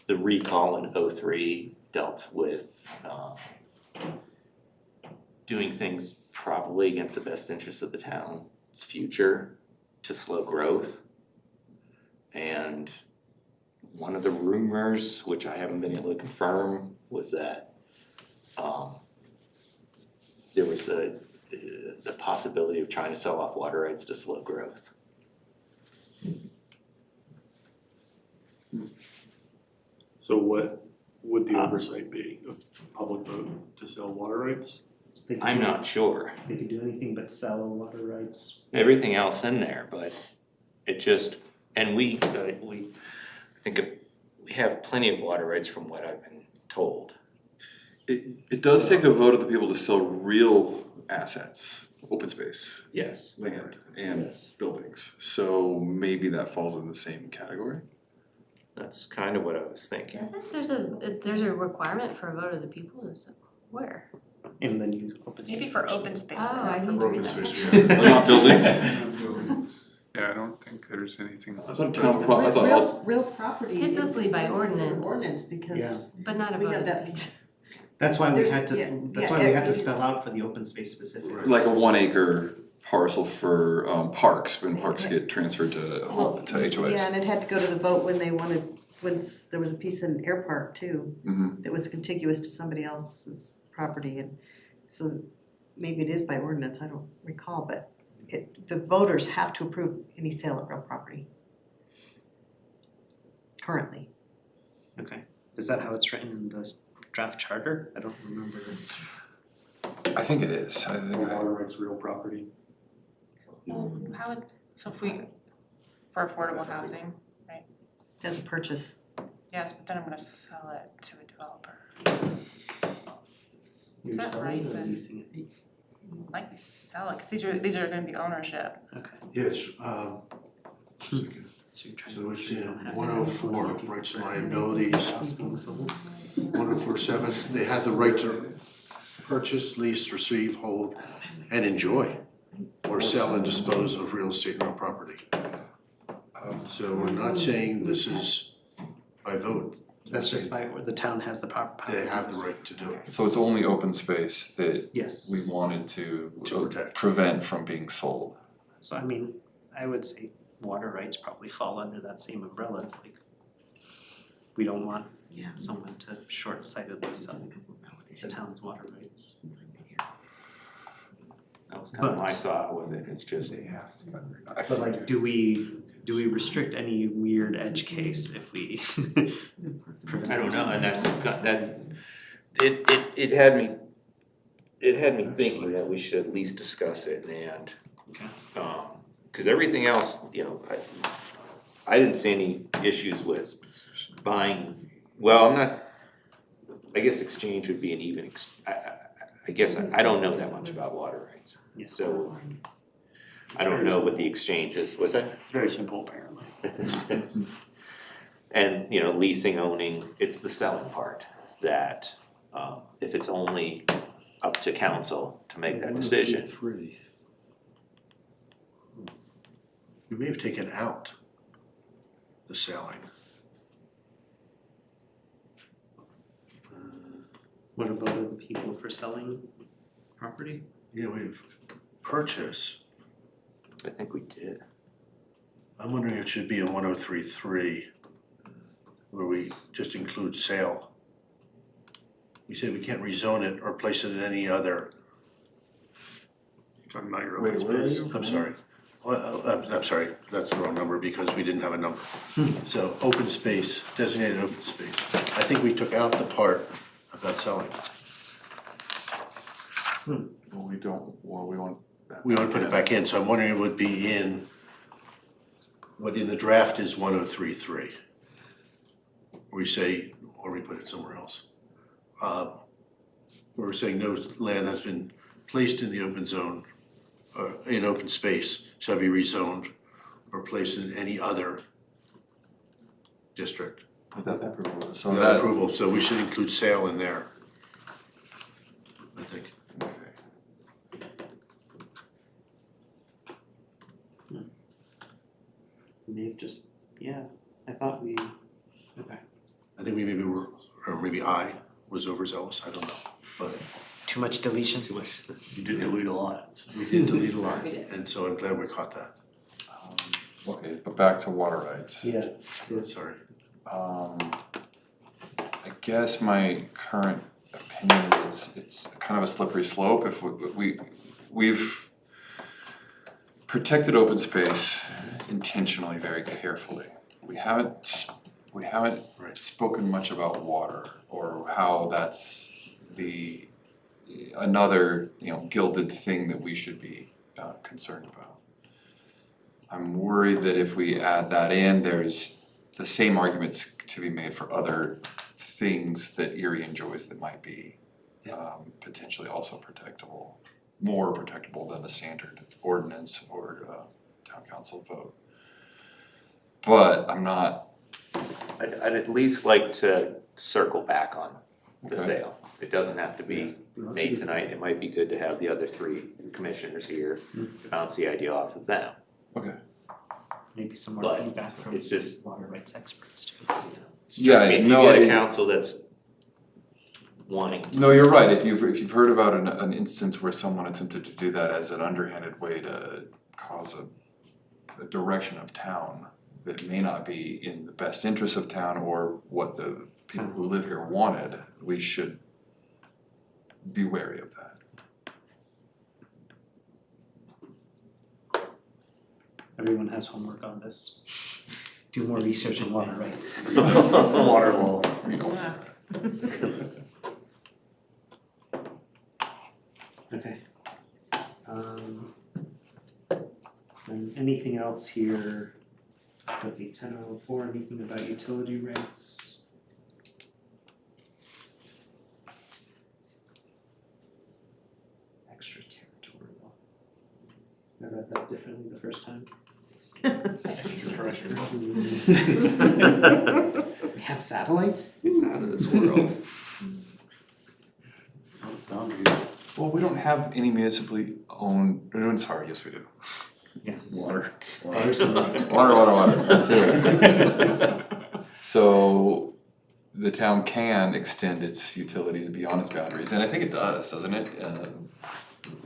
The recall in '03 dealt with doing things probably against the best interest of the town's future to slow growth. And one of the rumors, which I haven't been able to confirm, was that there was the possibility of trying to sell off water rights to slow growth. So what would the oversight be? A public vote to sell water rights? So they could I'm do- not sure. They could do anything but sell water rights. Everything else in there, but it just, and we think we have plenty of water rights from what I've been told. It does take a vote of the people to sell real assets, open space, Yes. land, and Yes. buildings. So maybe that falls in the same category. That's kind of what I was thinking. Isn't there's a requirement for a vote of the people, is it? Where? In the new open space. Maybe for section. open space. Oh, I need to open read that space, section. But not buildings. Yeah, I don't think there's anything. I thought I thought real property. Typically by it's an ordinance. Ordinance, because But not a we vote have of the that people. piece. That's why we There's- had to, yeah, that's yeah, why we had to it's- spell out for the open space specific. like a 1 acre parcel for parks, when parks get transferred to HOAs. Yeah, and it had to go to the vote when there was a piece in Air Park too, Mhm. that was contiguous to somebody else's property, and so maybe it is by ordinance, I don't recall, but the voters have to approve any sale of real property. Currently. Okay, is that how it's written in the draft charter? I don't remember. I think it is. I think Water rights, real property. How would, so if we, for affordable housing, As a purchase. yes, but then I'm gonna sell it to a developer. You're that selling right or then? leasing it? Likely sell it, cause these are gonna be ownership. Okay, yes, so you're trying so to make it's sure you in don't have. 104, rights and liabilities, House being sold. 1047, they had the right to purchase, lease, receive, hold, and enjoy, or sell and dispose of real estate and real property. So we're not saying this is by vote, That's just by, the town has the proper power. they have the right to do it, So it's only open space that Yes. we wanted to protect. prevent from being sold. So I mean, I would say water rights probably fall under that same umbrella, it's like we don't want someone to short-sightedly sell the town's water rights. That was kind of my But- thought with it, it's just, But like, do we restrict any weird edge case if we prevent? I don't know, and it had me thinking that we should at least discuss it and, Okay. cause everything else, I didn't see any issues with buying, well, I guess exchange would be an even, I guess, I don't know that much about water rights, Yes. so I don't know what the exchange is, was that? It's very simple apparently. And, leasing, owning, it's the selling part that, if it's only up to council to make that decision. 103. We may have taken out the selling. What about the people for selling property? Yeah, we have purchase. I think we did. I'm wondering if it should be in 103.3, where we just include sale. We say we can't rezone it or place it in any other, You're talking about your Wait, open where are space. you? I'm sorry. Well, I'm sorry, that's the wrong number because we didn't have a number. So open space, designated open space. I think we took out the part about selling. We want that. We want to put it back in, so I'm wondering it would be in, what in the draft is 103.3. We say, or we put it somewhere else. We're saying no land has been placed in the open zone, in open space, shall be rezoned or placed in any other district. Without the approval, so Without that, approval, so we should include sale in there. I think. We may have just, I thought we, okay. I think we maybe were, or maybe I was overzealous, I don't know, but Too much deletion? You did delete a lot, so. we did delete a lot, and so I'm glad we caught that. okay, but back to water rights. Yeah. Sorry. I guess my current opinion is it's kind of a slippery slope if we've protected open space intentionally very carefully. We haven't Right. spoken much about water or how that's another, gilded thing that we should be concerned about. I'm worried that if we add that in, there's the same arguments to be made for other things that Erie enjoys that might be potentially also protectable, more protectable than a standard ordinance or town council vote. But I'm not, I'd at least like to circle back on the Okay. sale. It doesn't have to be made tonight, it might be good to have the other three commissioners here, bounce the idea off of them. okay. Maybe some more But feedback from it's just- water rights experts too. Yeah, If you no, get a it- council that's wanting to. No, you're do right, something, if you've heard about an instance where someone attempted to do that as an underhanded way to cause a direction of town that may not be in the best interest of town or what the people who live here wanted, we should be wary of that. Everyone has homework on this. Do more research on water rights. Water law. You know, Okay. And anything else here? Let's see, 10:04, anything about utility rights? Extraterritorial. I read that differently the first time. Extraterrestrial. We have satellites? It's out of this world. Boundaries. Well, we don't have any municipally owned, sorry, yes we do. Yeah. Water. Water's a lot. Water, that's it. So the town can extend its utilities beyond its boundaries, and I think it does, doesn't it?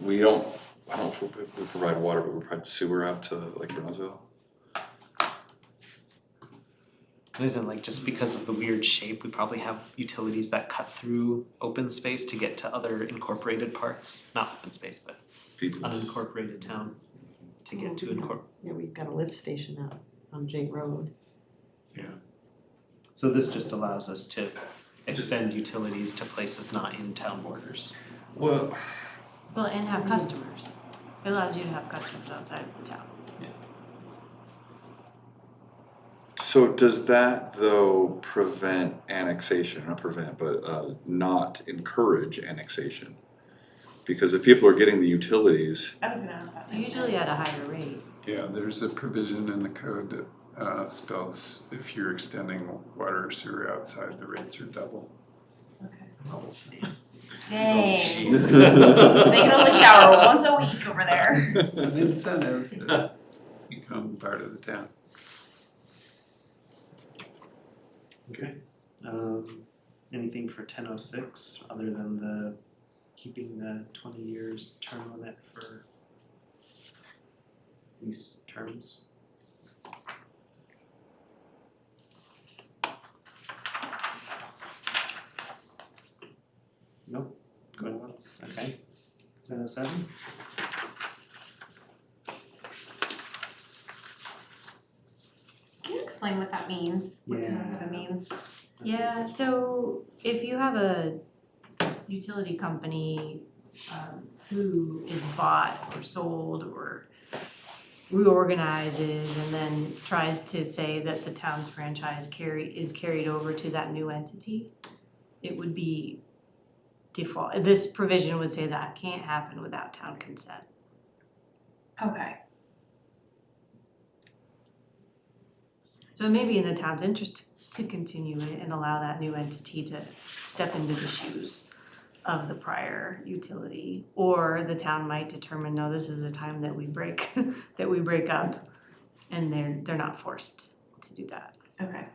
We don't, I don't know if we provide water, but we provide sewer out to like Brownsville. It isn't like just because of the weird shape, we probably have utilities that cut through open space to get to other incorporated parts, not open space, but People's, unincorporated town to get to incorporate. Yeah, we've got a lift station out on Jane Road. So this just allows us to extend utilities to places not in town borders. well, Well, and have customers. It allows you to have customers outside of the town. so does that though prevent annexation, not prevent, but not encourage annexation? Because if people are getting the utilities, I was gonna ask that. It's usually at a higher rate. Yeah, there's a provision in the code that spells if you're extending water or sewer outside, the rates are double. Dang. They can only shower once a week over there. It's an incentive to become part of the town. Okay. Anything for 10:06 other than the keeping the 20 years term limit for lease terms? Nope, going once, okay. 10:07? Can you explain what that means? What Yeah. it means? Yeah, so if you have a utility company who is bought or sold or reorganizes and then tries to say that the town's franchise is carried over to that new entity, it would be default, this provision would say that can't happen without town consent. Okay. So it may be in the town's interest to continue it and allow that new entity to step into the shoes of the prior utility. Or the town might determine, no, this is a time that we break, that we break up, and they're not forced to do that. Okay.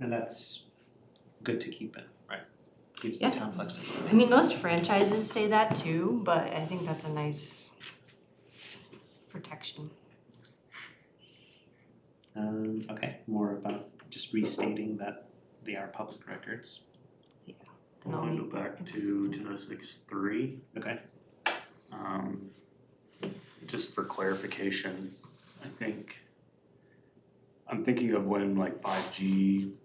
And that's good to keep in, right? Keeps the Yeah. town flexible. I mean, most franchises say that too, but I think that's a nice protection. Okay, more about just restating that they are public records. And I I'll wanna go make back to consistent. 1006-3. Okay, Just for clarification, I'm thinking of when like 5G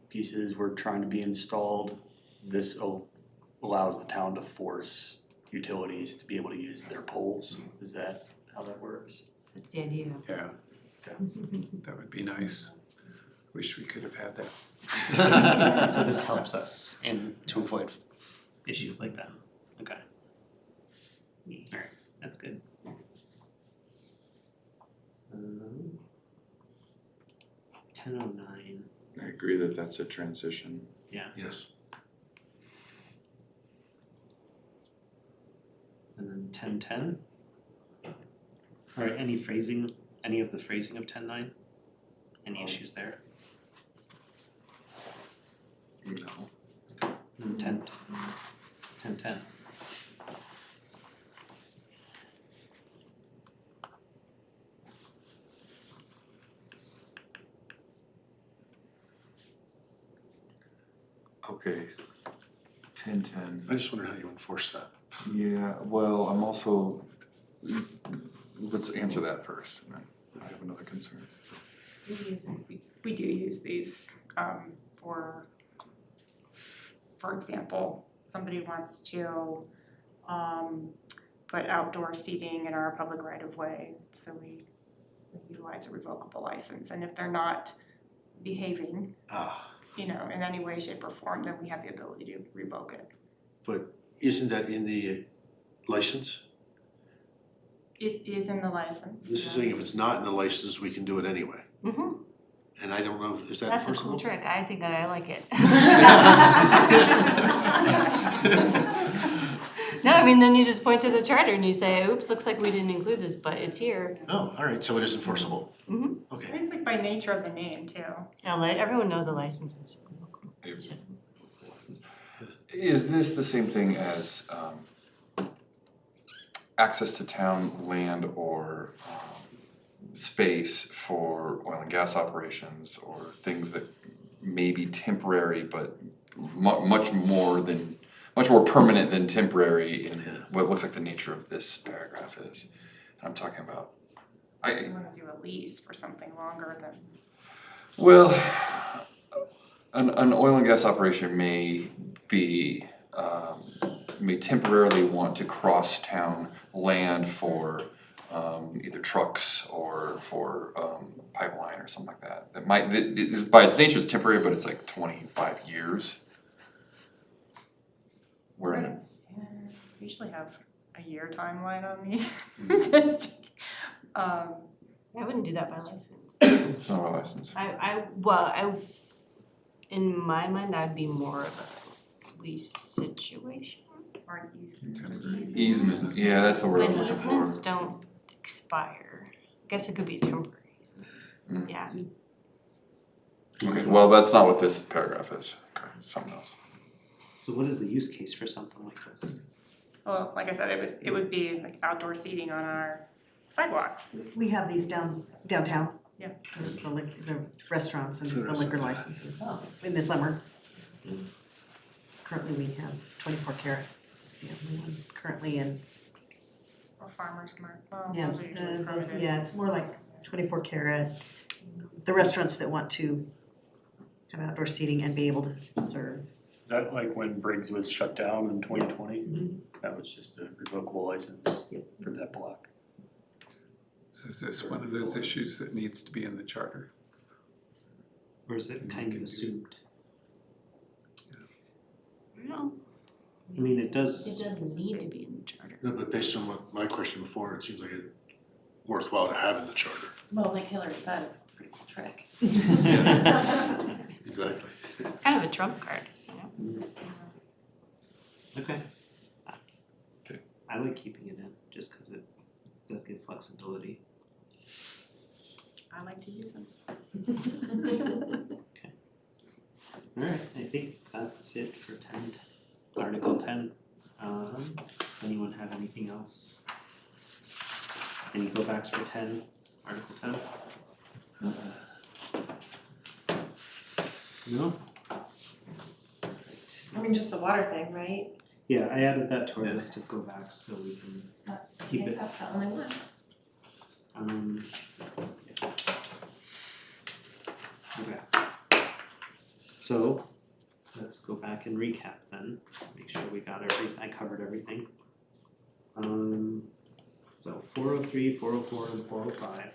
pieces were trying to be installed. This allows the town to force utilities to be able to use their poles. Is that how that works? That's the idea. Yeah. That would be nice. Wish we could have had that. so this helps us to avoid issues like that. Okay. Alright, that's good. 10:09. I agree that that's a transition. Yes. And then 10:10. Alright, any of the phrasing of 10:09? Any issues there? No. And 10:10. Okay, 10:10. I just wonder how you enforce that. Yeah, well, I'm also, let's answer that first, and then I have another concern. We do use these for example, somebody wants to put outdoor seating in our public right of way, so we utilize a revocable license, and if they're not behaving, in any way, shape, or form, then we have the ability to revoke it. But isn't that in the license? It is in the license. This is saying if it's not in the license, we can do it anyway. Mm-hmm. and I don't know, is that That's a enforceable? cool trick, I think I like it. No, I mean, then you just point to the charter and you say, oops, looks like we didn't include this, but it's here. Oh, all right, so it is enforceable. Mhm. Okay. It's like by nature of the name too. Yeah, everyone knows a license is. Is this the same thing as access to town land or space for oil and gas operations or things that may be temporary but much more permanent than temporary in what looks like the nature of this paragraph is? I'm talking about. You wanna do a lease for something longer than. Well, an oil and gas operation may be, may temporarily want to cross town land for either trucks or for pipeline or something like that. That is by its nature is temporary, but it's like 25 years. Where We usually have a year timeline on these, just, I wouldn't do that by license. it's not a license. In my mind, that'd be more of a lease situation. or an easement. Temporary. Easement, yeah, that's the word I was When looking for. easements don't expire, I guess it could be a temporary easement. Mm. Yeah, Okay, well, that's not what this paragraph is. Okay, something else. So what is the use case for something like this? Well, like I said, it would be like outdoor seating on our sidewalks. We have these downtown. Yeah. The restaurants and the liquor licenses in the summer. Currently, we have 24 karat is the only one currently in, Or farmers market, well, yeah, those are usually prohibited. yeah, it's more like 24 karat. The restaurants that want to have outdoor seating and be able to serve. Is that like when Briggs was shut down in 2020? That was just a revocable license for that block. So is this one of those issues that needs to be in the charter? Or is it kind of assumed? no, I mean, it it does, doesn't need to be in the charter. No, but based on what my question before, it seems like it worthwhile to have in the charter. Well, like Hillary said, it's a pretty cool trick. Exactly. Kind of a trump card, you know? okay. Okay. I like keeping it in, just cause it does give flexibility. I like to use them. Alright, I think that's it for Article 10. Anyone have anything else? Any go backs for 10, Article 10? No? I mean, just the water thing, right? Yeah, I added that to our list of go backs so we can, That's, I Keep think it. that's the only one. Okay. So, let's go back and recap then, make sure we got I covered everything. So 403, 404, and 405,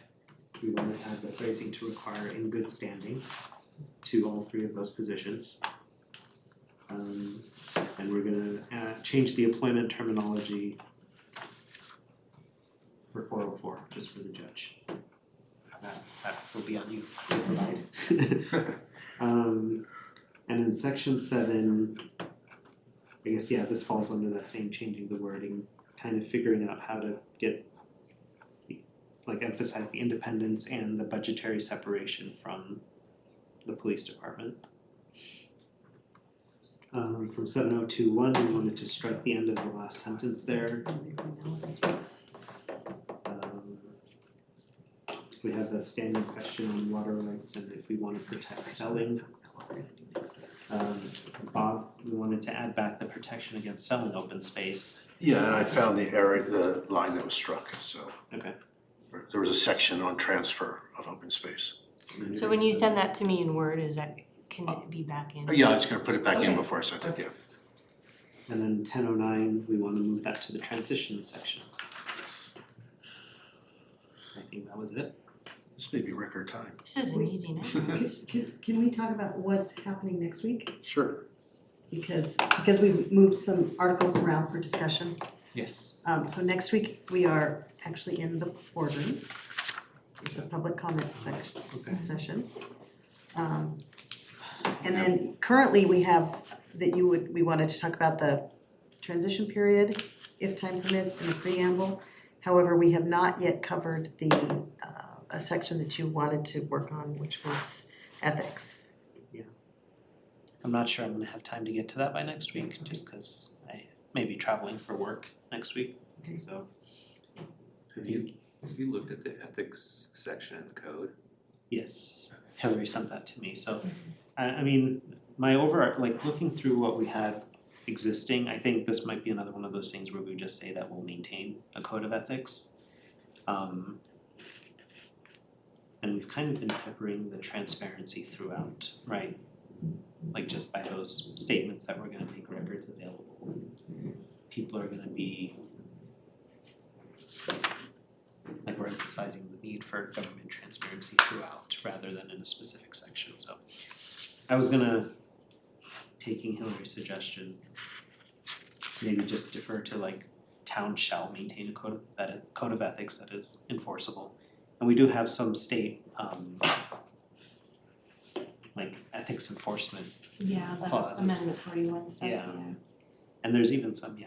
we want to add the phrasing to require in good standing to all three of those positions. And we're gonna change the employment terminology for 404, just for the judge. That will be on you to provide. And in section 7, I guess, yeah, this falls under that same changing the wording, kind of figuring out how to get, like, emphasize the independence and the budgetary separation from the police department. From 7021, we wanted to strike the end of the last sentence there. We have the standing question on water rights and if we want to protect selling. Bob, we wanted to add back the protection against selling open space. Yeah, and I found the line that was struck, so. Okay. There was a section on transfer of open space. So when you send that to me in Word, can it be back in? Yeah, I was gonna put it back in Okay. before I sent it, yeah. And then 1009, we want to move that to the transition section. I think that was it. This may be record time. This is an easy night. Can we talk about what's happening next week? Sure. Because we moved some articles around for discussion. Yes. So next week, we are actually in the boardroom. There's a public comment session. And then currently we have, we wanted to talk about the transition period, if time permits, in the preamble. However, we have not yet covered a section that you wanted to work on, which was ethics. I'm not sure I'm gonna have time to get to that by next week, just cause I may be traveling for work next week, Okay. so. Have you looked at the ethics section in the code? Yes, Hillary sent that to me, so, I mean, my like, looking through what we had existing, I think this might be another one of those things where we just say that we'll maintain a code of ethics. And we've kind of been peppering the transparency throughout, right? Like just by those statements that we're gonna make records available. People are gonna be, like, we're emphasizing the need for government transparency throughout rather than in a specific section, so. I was gonna, taking Hillary's suggestion, maybe just defer to like, town shall maintain a code of ethics that is enforceable. And we do have some state, like ethics enforcement, Yeah, the Clauses. amendment 41 stuff, Yeah. yeah. and there's even some,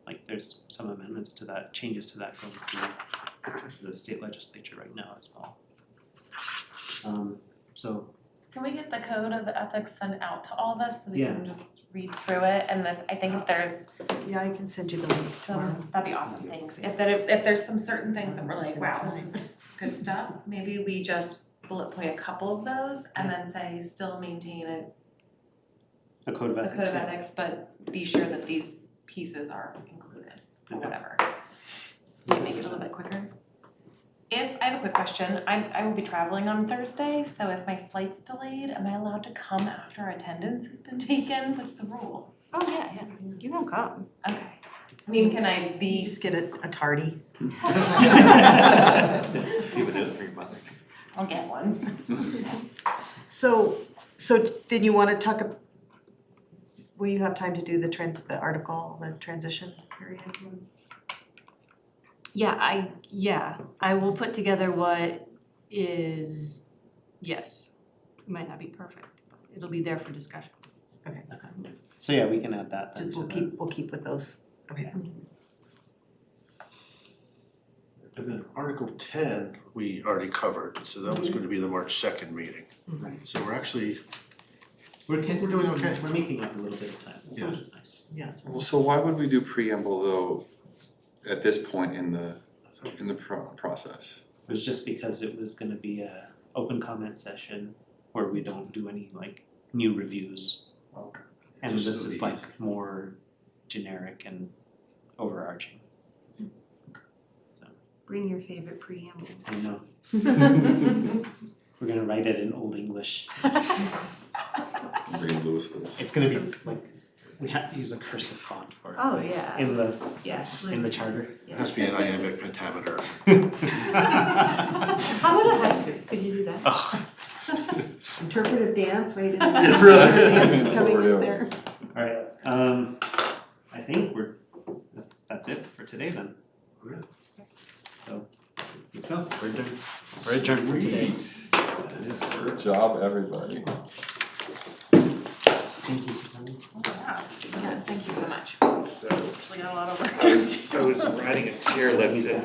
like there's some amendments to that, changes to that going through the state legislature right now as well. So, Can we get the code of ethics sent out to all of us so we Yeah. can just read through it? And then I think if there's Yeah, I can send you the link tomorrow. that'd be awesome, thanks. If there's some certain things that we're like, wow, this is good stuff, maybe we just bullet point a couple of those and then say still maintain a code of a ethics, code of yeah. ethics, but be sure that these pieces are included or Okay. whatever. Can we make it a little bit quicker? If, I have a quick question, I will be traveling on Thursday, so if my flight's delayed, am I allowed to come after attendance has been taken? What's the rule? Oh, yeah, you can come. Okay. I mean, can I You be? just get a tardy. Give a note for your mother. I'll get one. So did you wanna talk, will you have time to do the article, the transition period? I will put together what is, yes, it might not be perfect, but it'll be there for discussion. So yeah, we can add that then Just to we'll keep with those, okay. And then Article 10, we already covered, so that was going to be the March 2nd meeting. Right. So we're actually, We're doing okay. We're making up a little bit of time, Yeah. which is nice. Well, so why would we do preamble though at this point in the process? It was just because it was gonna be a open comment session where we don't do any like new reviews. Okay. And Just this so is easy. like more generic and overarching, Bring your favorite preamble. I know. We're gonna write it in Old English. Bring Lewis with us. It's gonna be like, we have to use a cursive font for it. Oh, yeah, In the yeah. charter. it has to be an iambic pentameter. How about a haiku, could you do that? Oh, Interpretive dance, wait, is Yeah, really. dance coming Real. in there? alright, I think that's it for today then. Okay. So, let's go, we're adjourned for today. Sweet. Good job, everybody. Thank you for coming. Wow, yes, thank you so much. So We got a lot of work. I was riding a chairlift and